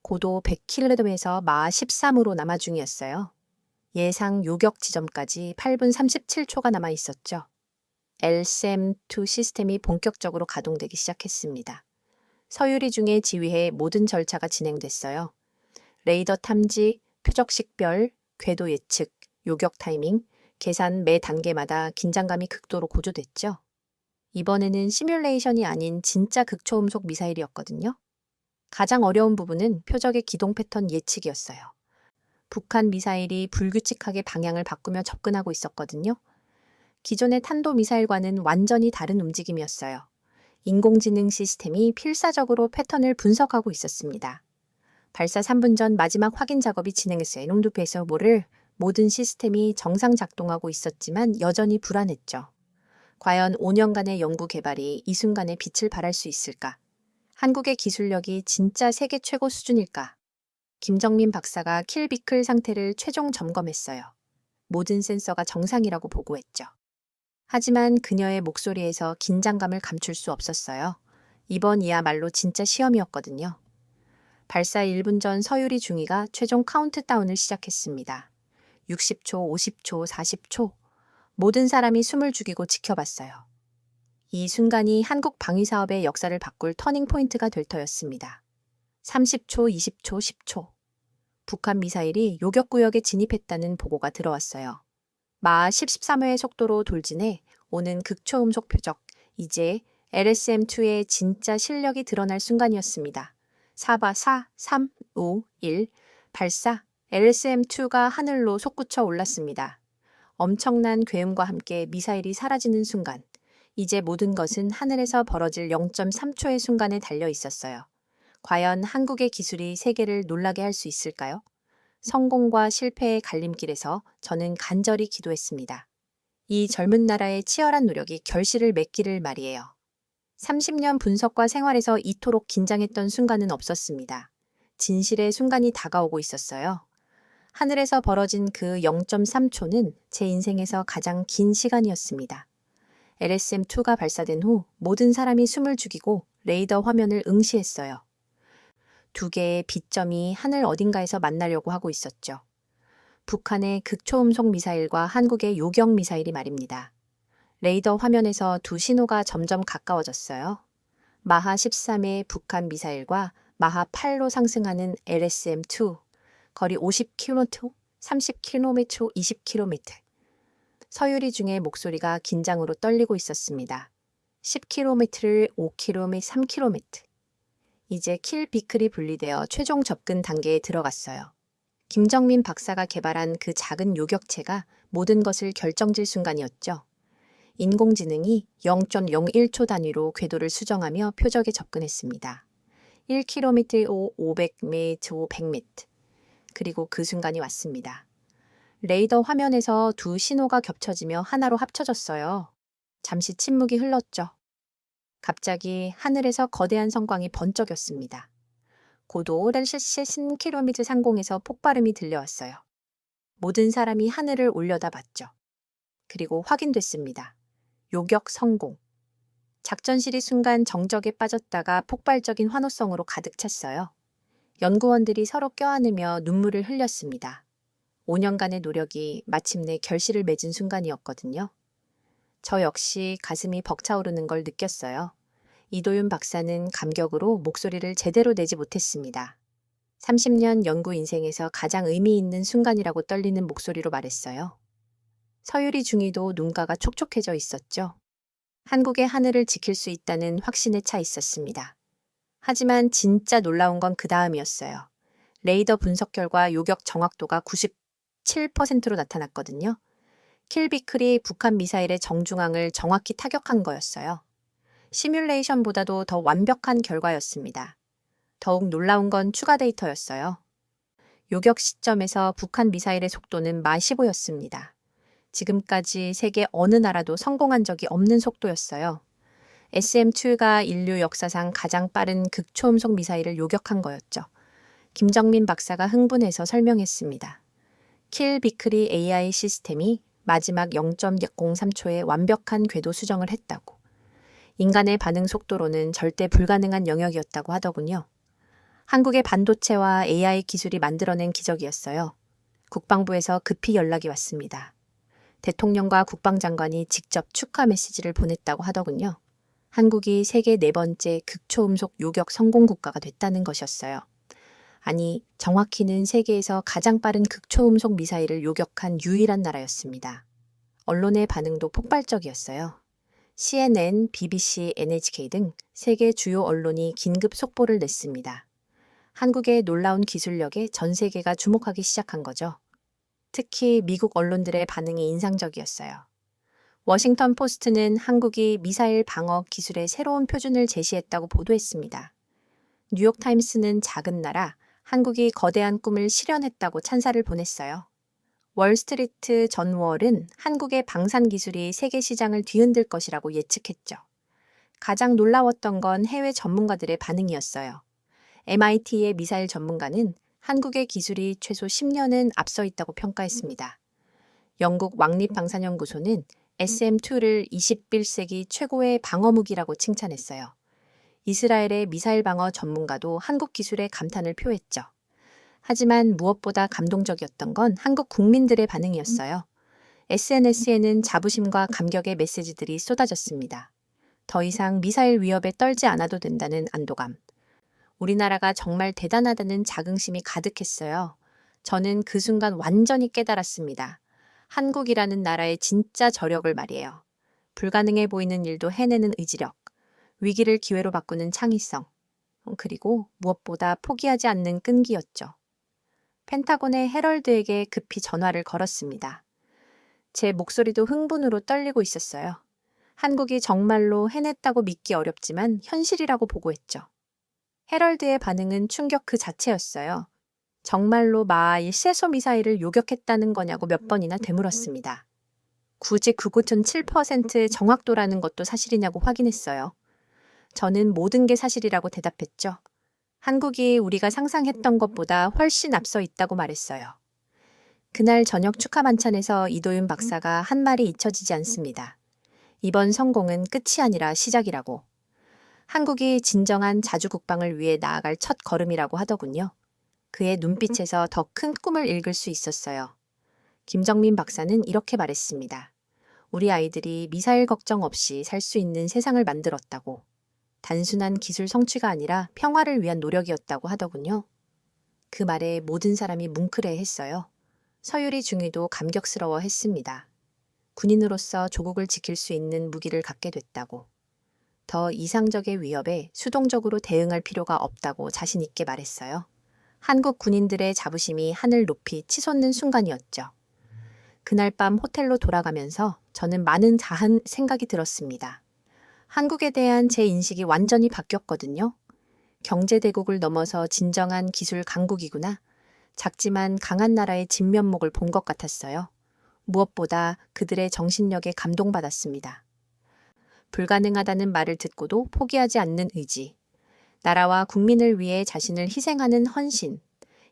고도 100km에서 마하 13으로 남하 중이었어요. 예상 요격 지점까지 8분 37초가 남아 있었죠. LSM-2 시스템이 본격적으로 가동되기 시작했습니다. 서유리 중에 지휘해 모든 절차가 진행됐어요. 레이더 탐지, 표적 식별, 궤도 예측, 요격 타이밍, 계산 매 단계마다 긴장감이 극도로 고조됐죠. 이번에는 시뮬레이션이 아닌 진짜 극초음속 미사일이었거든요. 가장 어려운 부분은 표적의 기동 패턴 예측이었어요. 북한 미사일이 불규칙하게 방향을 바꾸며 접근하고 있었거든요. 기존의 탄도 미사일과는 완전히 다른 움직임이었어요. 인공지능 시스템이 필사적으로 패턴을 분석하고 있었습니다. 발사 3분 전 마지막 확인 작업이 진행했어요. 이놈도에서 모든 시스템이 정상 작동하고 있었지만 여전히 불안했죠. 과연 5년간의 연구 개발이 이 순간에 빛을 발할 수 있을까? 한국의 기술력이 진짜 세계 최고 수준일까? 김정민 박사가 킬비클 상태를 최종 점검했어요. 모든 센서가 정상이라고 보고했죠. 하지만 그녀의 목소리에서 긴장감을 감출 수 없었어요. 이번이야말로 진짜 시험이었거든요. 발사 1분 전 서유리 중위가 최종 카운트다운을 시작했습니다. 60초, 50초, 40초. 모든 사람이 숨을 죽이고 지켜봤어요. 이 순간이 한국 방위 사업의 역사를 바꿀 터닝 포인트가 될 터였습니다. 30초, 20초, 10초. 북한 미사일이 요격구역에 진입했다는 보고가 들어왔어요. 마하 13회의 속도로 돌진해 오는 극초음속 표적, 이제 LSM-2의 진짜 실력이 드러날 순간이었습니다. 4바 4, 3, 5, 1, 발사, LSM-2가 하늘로 솟구쳐 올랐습니다. 엄청난 괴음과 함께 미사일이 사라지는 순간, 이제 모든 것은 하늘에서 벌어질 0.3초의 순간에 달려 있었어요. 과연 한국의 기술이 세계를 놀라게 할 수 있을까요? 성공과 실패의 갈림길에서 저는 간절히 기도했습니다. 이 젊은 나라의 치열한 노력이 결실을 맺기를 말이에요. 30년 분석과 생활에서 이토록 긴장했던 순간은 없었습니다. 진실의 순간이 다가오고 있었어요. 하늘에서 벌어진 그 0.3초는 제 인생에서 가장 긴 시간이었습니다. LSM-2가 발사된 후 모든 사람이 숨을 죽이고 레이더 화면을 응시했어요. 두 개의 빛점이 하늘 어딘가에서 만나려고 하고 있었죠. 북한의 극초음속 미사일과 한국의 요격 미사일이 말입니다. 레이더 화면에서 두 신호가 점점 가까워졌어요. 마하 13의 북한 미사일과 마하 8로 상승하는 LSM-2, 거리 50km, 30km, 20km. 서유리 중의 목소리가 긴장으로 떨리고 있었습니다. 10km를 5km, 3km. 이제 킬비클이 분리되어 최종 접근 단계에 들어갔어요. 김정민 박사가 개발한 그 작은 요격체가 모든 것을 결정질 순간이었죠. 인공지능이 0.01초 단위로 궤도를 수정하며 표적에 접근했습니다. 1km, 500m, 100m. 그리고 그 순간이 왔습니다. 레이더 화면에서 두 신호가 겹쳐지며 하나로 합쳐졌어요. 잠시 침묵이 흘렀죠. 갑자기 하늘에서 거대한 성광이 번쩍였습니다. 고도 10km 상공에서 폭발음이 들려왔어요. 모든 사람이 하늘을 올려다봤죠. 그리고 확인됐습니다. 요격 성공. 작전실이 순간 정적에 빠졌다가 폭발적인 환호성으로 가득 찼어요. 연구원들이 서로 껴안으며 눈물을 흘렸습니다. 5년간의 노력이 마침내 결실을 맺은 순간이었거든요. 저 역시 가슴이 벅차오르는 걸 느꼈어요. 이도윤 박사는 감격으로 목소리를 제대로 내지 못했습니다. 30년 연구 인생에서 가장 의미 있는 순간이라고 떨리는 목소리로 말했어요. 서유리 중위도 눈가가 촉촉해져 있었죠. 한국의 하늘을 지킬 수 있다는 확신에 차 있었습니다. 하지만 진짜 놀라운 건 그 다음이었어요. 레이더 분석 결과 요격 정확도가 97%로 나타났거든요. 킬비클이 북한 미사일의 정중앙을 정확히 타격한 거였어요. 시뮬레이션보다도 더 완벽한 결과였습니다. 더욱 놀라운 건 추가 데이터였어요. 요격 시점에서 북한 미사일의 속도는 마 15였습니다. 지금까지 세계 어느 나라도 성공한 적이 없는 속도였어요. SM-2가 인류 역사상 가장 빠른 극초음속 미사일을 요격한 거였죠. 김정민 박사가 흥분해서 설명했습니다. 킬비클이 AI 시스템이 마지막 0.03초에 완벽한 궤도 수정을 했다고. 인간의 반응 속도로는 절대 불가능한 영역이었다고 하더군요. 한국의 반도체와 AI 기술이 만들어낸 기적이었어요. 국방부에서 급히 연락이 왔습니다. 대통령과 국방장관이 직접 축하 메시지를 보냈다고 하더군요. 한국이 세계 4번째 극초음속 요격 성공 국가가 됐다는 것이었어요. 아니, 정확히는 세계에서 가장 빠른 극초음속 미사일을 요격한 유일한 나라였습니다. 언론의 반응도 폭발적이었어요. CNN, BBC, NHK 등 세계 주요 언론이 긴급 속보를 냈습니다. 한국의 놀라운 기술력에 전 세계가 주목하기 시작한 거죠. 특히 미국 언론들의 반응이 인상적이었어요. 워싱턴 포스트는 한국이 미사일 방어 기술의 새로운 표준을 제시했다고 보도했습니다. 뉴욕타임스는 작은 나라, 한국이 거대한 꿈을 실현했다고 찬사를 보냈어요. 월스트리트 전월은 한국의 방산 기술이 세계 시장을 뒤흔들 것이라고 예측했죠. 가장 놀라웠던 건 해외 전문가들의 반응이었어요. MIT의 미사일 전문가는 한국의 기술이 최소 10년은 앞서 있다고 평가했습니다. 영국 왕립방산연구소는 SM-2를 21세기 최고의 방어무기라고 칭찬했어요. 이스라엘의 미사일 방어 전문가도 한국 기술에 감탄을 표했죠. 하지만 무엇보다 감동적이었던 건 한국 국민들의 반응이었어요. SNS에는 자부심과 감격의 메시지들이 쏟아졌습니다. 더 이상 미사일 위협에 떨지 않아도 된다는 안도감. 우리나라가 정말 대단하다는 자긍심이 가득했어요. 저는 그 순간 완전히 깨달았습니다. 한국이라는 나라의 진짜 저력을 말이에요. 불가능해 보이는 일도 해내는 의지력, 위기를 기회로 바꾸는 창의성, 그리고 무엇보다 포기하지 않는 끈기였죠. 펜타곤의 해럴드에게 급히 전화를 걸었습니다. 제 목소리도 흥분으로 떨리고 있었어요. 한국이 정말로 해냈다고 믿기 어렵지만 현실이라고 보고했죠. 해럴드의 반응은 충격 그 자체였어요. 정말로 마하의 쇠소 미사일을 요격했다는 거냐고 몇 번이나 되물었습니다. 굳이 99.7%의 정확도라는 것도 사실이냐고 확인했어요. 저는 모든 게 사실이라고 대답했죠. 한국이 우리가 상상했던 것보다 훨씬 앞서 있다고 말했어요. 그날 저녁 축하 만찬에서 이도윤 박사가 한 말이 잊혀지지 않습니다. 이번 성공은 끝이 아니라 시작이라고. 한국이 진정한 자주국방을 위해 나아갈 첫 걸음이라고 하더군요. 그의 눈빛에서 더 큰 꿈을 읽을 수 있었어요. 김정민 박사는 이렇게 말했습니다. 우리 아이들이 미사일 걱정 없이 살 수 있는 세상을 만들었다고. 단순한 기술 성취가 아니라 평화를 위한 노력이었다고 하더군요. 그 말에 모든 사람이 뭉클해했어요. 서유리 중위도 감격스러워했습니다. 군인으로서 조국을 지킬 수 있는 무기를 갖게 됐다고. 더 이상적의 위협에 수동적으로 대응할 필요가 없다고 자신 있게 말했어요. 한국 군인들의 자부심이 하늘 높이 치솟는 순간이었죠. 그날 밤 호텔로 돌아가면서 저는 많은 자한 생각이 들었습니다. 한국에 대한 제 인식이 완전히 바뀌었거든요. 경제대국을 넘어서 진정한 기술 강국이구나. 작지만 강한 나라의 진면목을 본 것 같았어요. 무엇보다 그들의 정신력에 감동받았습니다. 불가능하다는 말을 듣고도 포기하지 않는 의지. 나라와 국민을 위해 자신을 희생하는 헌신.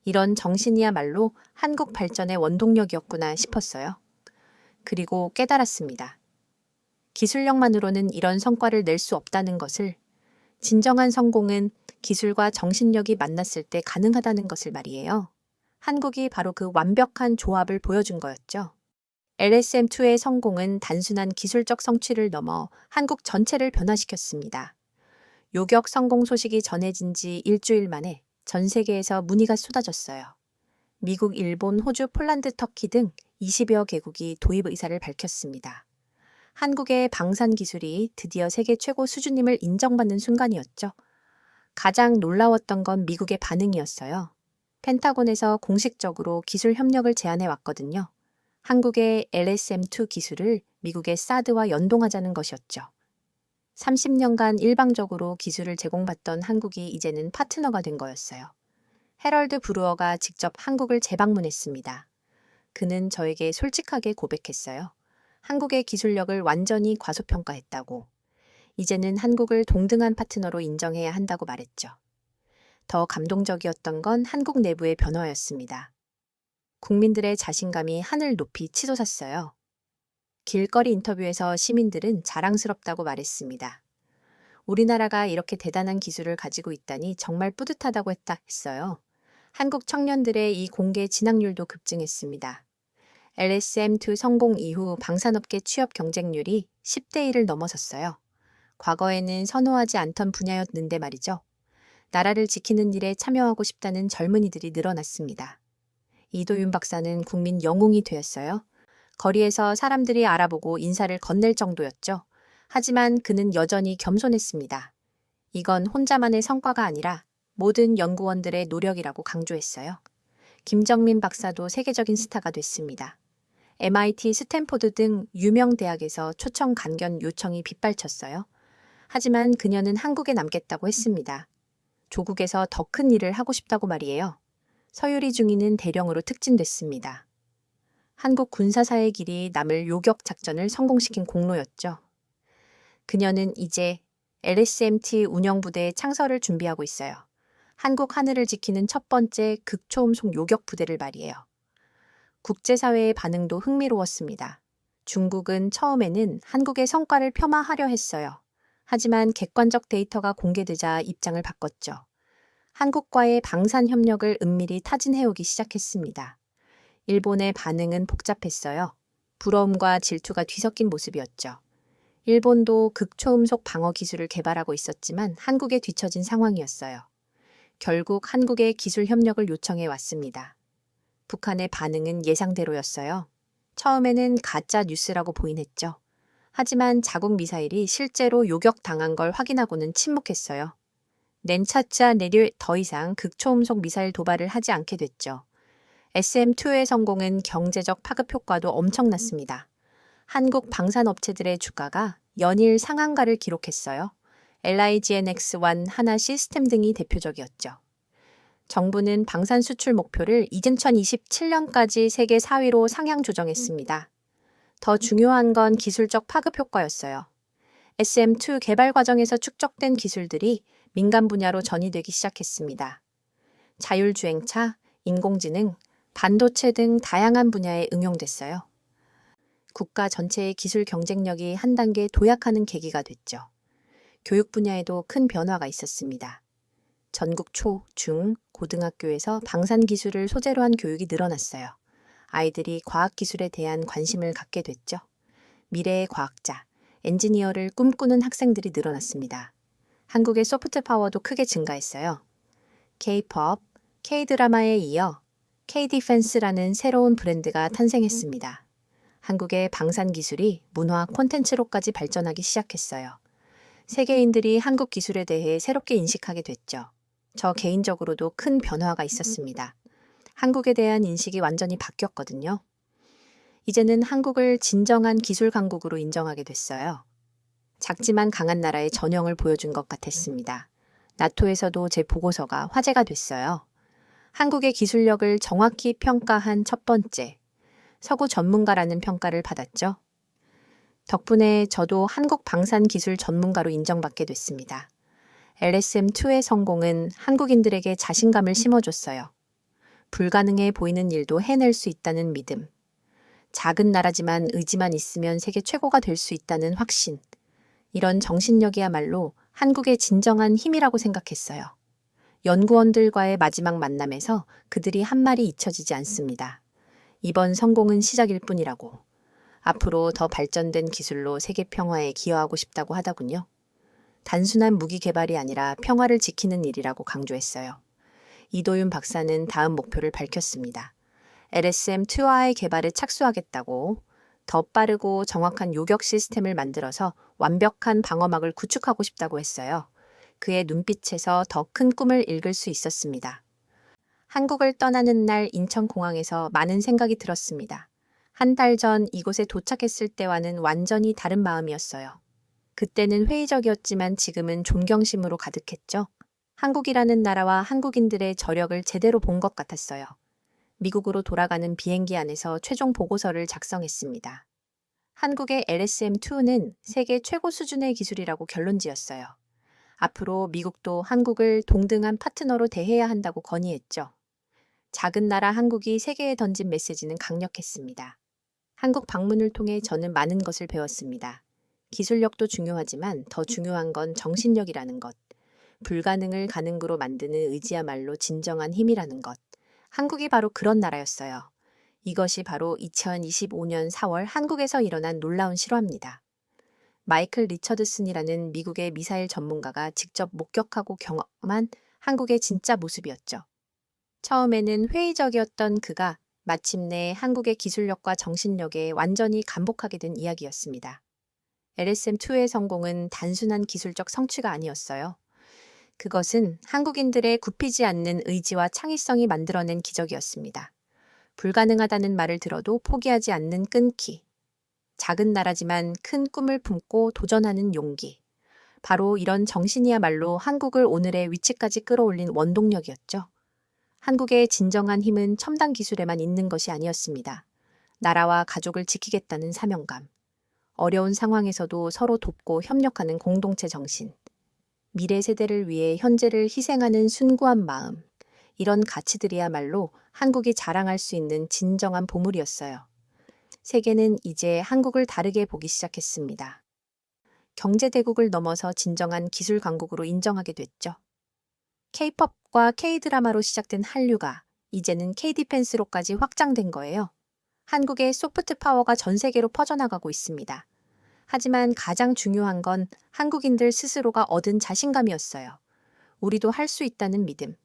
이런 정신이야말로 한국 발전의 원동력이었구나 싶었어요. 그리고 깨달았습니다. 기술력만으로는 이런 성과를 낼 수 없다는 것을, 진정한 성공은 기술과 정신력이 만났을 때 가능하다는 것을 말이에요. 한국이 바로 그 완벽한 조합을 보여준 거였죠. LSM-2의 성공은 단순한 기술적 성취를 넘어 한국 전체를 변화시켰습니다. 요격 성공 소식이 전해진 지 일주일 만에 전 세계에서 문의가 쏟아졌어요. 미국, 일본, 호주, 폴란드, 터키 등 20여 개국이 도입 의사를 밝혔습니다. 한국의 방산 기술이 드디어 세계 최고 수준임을 인정받는 순간이었죠. 가장 놀라웠던 건 미국의 반응이었어요. 펜타곤에서 공식적으로 기술 협력을 제안해 왔거든요. 한국의 LSM-2 기술을 미국의 사드와 연동하자는 것이었죠. 30년간 일방적으로 기술을 제공받던 한국이 이제는 파트너가 된 거였어요. 해럴드 브루어가 직접 한국을 재방문했습니다. 그는 저에게 솔직하게 고백했어요. 한국의 기술력을 완전히 과소평가했다고. 이제는 한국을 동등한 파트너로 인정해야 한다고 말했죠. 더 감동적이었던 건 한국 내부의 변화였습니다. 국민들의 자신감이 하늘 높이 치솟았어요. 길거리 인터뷰에서 시민들은 자랑스럽다고 말했습니다. 우리나라가 이렇게 대단한 기술을 가지고 있다니 정말 뿌듯하다고 했어요. 한국 청년들의 이 공개 진학률도 급증했습니다. LSM-2 성공 이후 방산업계 취업 경쟁률이 10대 1을 넘어섰어요. 과거에는 선호하지 않던 분야였는데 말이죠. 나라를 지키는 일에 참여하고 싶다는 젊은이들이 늘어났습니다. 이도윤 박사는 국민 영웅이 되었어요. 거리에서 사람들이 알아보고 인사를 건넬 정도였죠. 하지만 그는 여전히 겸손했습니다. 이건 혼자만의 성과가 아니라 모든 연구원들의 노력이라고 강조했어요. 김정민 박사도 세계적인 스타가 됐습니다. MIT, 스탠포드 등 유명 대학에서 초청 간견 요청이 빗발쳤어요. 하지만 그녀는 한국에 남겠다고 했습니다. 조국에서 더 큰 일을 하고 싶다고 말이에요. 서유리 중위는 대령으로 특진됐습니다. 한국 군사사의 길이 남을 요격 작전을 성공시킨 공로였죠. 그녀는 이제 LSMT 운영부대의 창설을 준비하고 있어요. 한국 하늘을 지키는 첫 번째 극초음속 요격 부대를 말이에요. 국제사회의 반응도 흥미로웠습니다. 중국은 처음에는 한국의 성과를 폄하하려 했어요. 하지만 객관적 데이터가 공개되자 입장을 바꿨죠. 한국과의 방산 협력을 은밀히 타진해오기 시작했습니다. 일본의 반응은 복잡했어요. 부러움과 질투가 뒤섞인 모습이었죠. 일본도 극초음속 방어 기술을 개발하고 있었지만 한국에 뒤처진 상황이었어요. 결국 한국의 기술 협력을 요청해 왔습니다. 북한의 반응은 예상대로였어요. 처음에는 가짜 뉴스라고 보인했죠. 하지만 자국 미사일이 실제로 요격당한 걸 확인하고는 침묵했어요. 넨차차 내릴 더 이상 극초음속 미사일 도발을 하지 않게 됐죠. SM2의 성공은 경제적 파급 효과도 엄청났습니다. 한국 방산업체들의 주가가 연일 상한가를 기록했어요. LIGNX1 하나 시스템 등이 대표적이었죠. 정부는 방산 수출 목표를 2027년까지 세계 4위로 상향 조정했습니다. 더 중요한 건 기술적 파급 효과였어요. SM2 개발 과정에서 축적된 기술들이 민간 분야로 전이되기 시작했습니다. 자율주행차, 인공지능, 반도체 등 다양한 분야에 응용됐어요. 국가 전체의 기술 경쟁력이 한 단계 도약하는 계기가 됐죠. 교육 분야에도 큰 변화가 있었습니다. 전국 초, 중, 고등학교에서 방산 기술을 소재로 한 교육이 늘어났어요. 아이들이 과학기술에 대한 관심을 갖게 됐죠. 미래의 과학자, 엔지니어를 꿈꾸는 학생들이 늘어났습니다. 한국의 소프트 파워도 크게 증가했어요. K-POP, K-드라마에 이어 K-디펜스라는 새로운 브랜드가 탄생했습니다. 한국의 방산 기술이 문화 콘텐츠로까지 발전하기 시작했어요. 세계인들이 한국 기술에 대해 새롭게 인식하게 됐죠. 저 개인적으로도 큰 변화가 있었습니다. 한국에 대한 인식이 완전히 바뀌었거든요. 이제는 한국을 진정한 기술 강국으로 인정하게 됐어요. 작지만 강한 나라의 전형을 보여준 것 같았습니다. 나토에서도 제 보고서가 화제가 됐어요. 한국의 기술력을 정확히 평가한 첫 번째, 서구 전문가라는 평가를 받았죠. 덕분에 저도 한국 방산 기술 전문가로 인정받게 됐습니다. LSM2의 성공은 한국인들에게 자신감을 심어줬어요. 불가능해 보이는 일도 해낼 수 있다는 믿음. 작은 나라지만 의지만 있으면 세계 최고가 될 수 있다는 확신. 이런 정신력이야말로 한국의 진정한 힘이라고 생각했어요. 연구원들과의 마지막 만남에서 그들이 한 말이 잊혀지지 않습니다. 이번 성공은 시작일 뿐이라고. 앞으로 더 발전된 기술로 세계 평화에 기여하고 싶다고 하더군요. 단순한 무기 개발이 아니라 평화를 지키는 일이라고 강조했어요. 이도윤 박사는 다음 목표를 밝혔습니다. LSM2와의 개발에 착수하겠다고 더 빠르고 정확한 요격 시스템을 만들어서 완벽한 방어막을 구축하고 싶다고 했어요. 그의 눈빛에서 더 큰 꿈을 읽을 수 있었습니다. 한국을 떠나는 날 인천공항에서 많은 생각이 들었습니다. 한 달 전 이곳에 도착했을 때와는 완전히 다른 마음이었어요. 그때는 회의적이었지만 지금은 존경심으로 가득했죠. 한국이라는 나라와 한국인들의 저력을 제대로 본 것 같았어요. 미국으로 돌아가는 비행기 안에서 최종 보고서를 작성했습니다. 한국의 LSM2는 세계 최고 수준의 기술이라고 결론지었어요. 앞으로 미국도 한국을 동등한 파트너로 대해야 한다고 건의했죠. 작은 나라 한국이 세계에 던진 메시지는 강력했습니다. 한국 방문을 통해 저는 많은 것을 배웠습니다. 기술력도 중요하지만 더 중요한 건 정신력이라는 것. 불가능을 가능으로 만드는 의지야말로 진정한 힘이라는 것. 한국이 바로 그런 나라였어요. 이것이 바로 2025년 4월 한국에서 일어난 놀라운 실화입니다. 마이클 리처드슨이라는 미국의 미사일 전문가가 직접 목격하고 경험한 한국의 진짜 모습이었죠. 처음에는 회의적이었던 그가 마침내 한국의 기술력과 정신력에 완전히 감복하게 된 이야기였습니다. LSM2의 성공은 단순한 기술적 성취가 아니었어요. 그것은 한국인들의 굽히지 않는 의지와 창의성이 만들어낸 기적이었습니다. 불가능하다는 말을 들어도 포기하지 않는 끈기. 작은 나라지만 큰 꿈을 품고 도전하는 용기. 바로 이런 정신이야말로 한국을 오늘의 위치까지 끌어올린 원동력이었죠. 한국의 진정한 힘은 첨단 기술에만 있는 것이 아니었습니다. 나라와 가족을 지키겠다는 사명감. 어려운 상황에서도 서로 돕고 협력하는 공동체 정신. 미래 세대를 위해 현재를 희생하는 숭고한 마음, 이런 가치들이야말로 한국이 자랑할 수 있는 진정한 보물이었어요. 세계는 이제 한국을 다르게 보기 시작했습니다. 경제대국을 넘어서 진정한 기술 강국으로 인정하게 됐죠. K-팝과 K-드라마로 시작된 한류가 이제는 K-디펜스로까지 확장된 거예요. 한국의 소프트 파워가 전 세계로 퍼져나가고 있습니다. 하지만 가장 중요한 건 한국인들 스스로가 얻은 자신감이었어요. 우리도 할 수 있다는 믿음.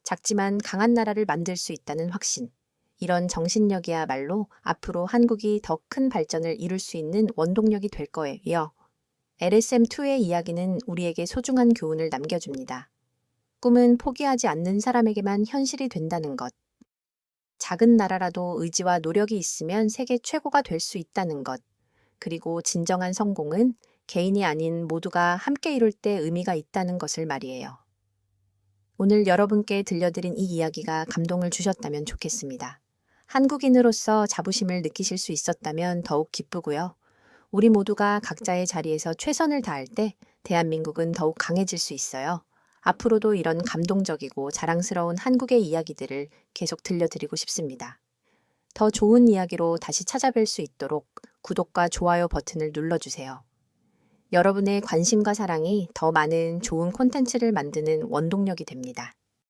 작지만 강한 나라를 만들 수 있다는 확신. 이런 정신력이야말로 앞으로 한국이 더 큰 발전을 이룰 수 있는 원동력이 될 거예요. LSM2의 이야기는 우리에게 소중한 교훈을 남겨줍니다. 꿈은 포기하지 않는 사람에게만 현실이 된다는 것. 작은 나라라도 의지와 노력이 있으면 세계 최고가 될 수 있다는 것. 그리고 진정한 성공은 개인이 아닌 모두가 함께 이룰 때 의미가 있다는 것을 말이에요. 오늘 여러분께 들려드린 이 이야기가 감동을 주셨다면 좋겠습니다. 한국인으로서 자부심을 느끼실 수 있었다면 더욱 기쁘고요. 우리 모두가 각자의 자리에서 최선을 다할 때 대한민국은 더욱 강해질 수 있어요. 앞으로도 이런 감동적이고 자랑스러운 한국의 이야기들을 계속 들려드리고 싶습니다. 더 좋은 이야기로 다시 찾아뵐 수 있도록 구독과 좋아요 버튼을 눌러주세요. 여러분의 관심과 사랑이 더 많은 좋은 콘텐츠를 만드는 원동력이 됩니다.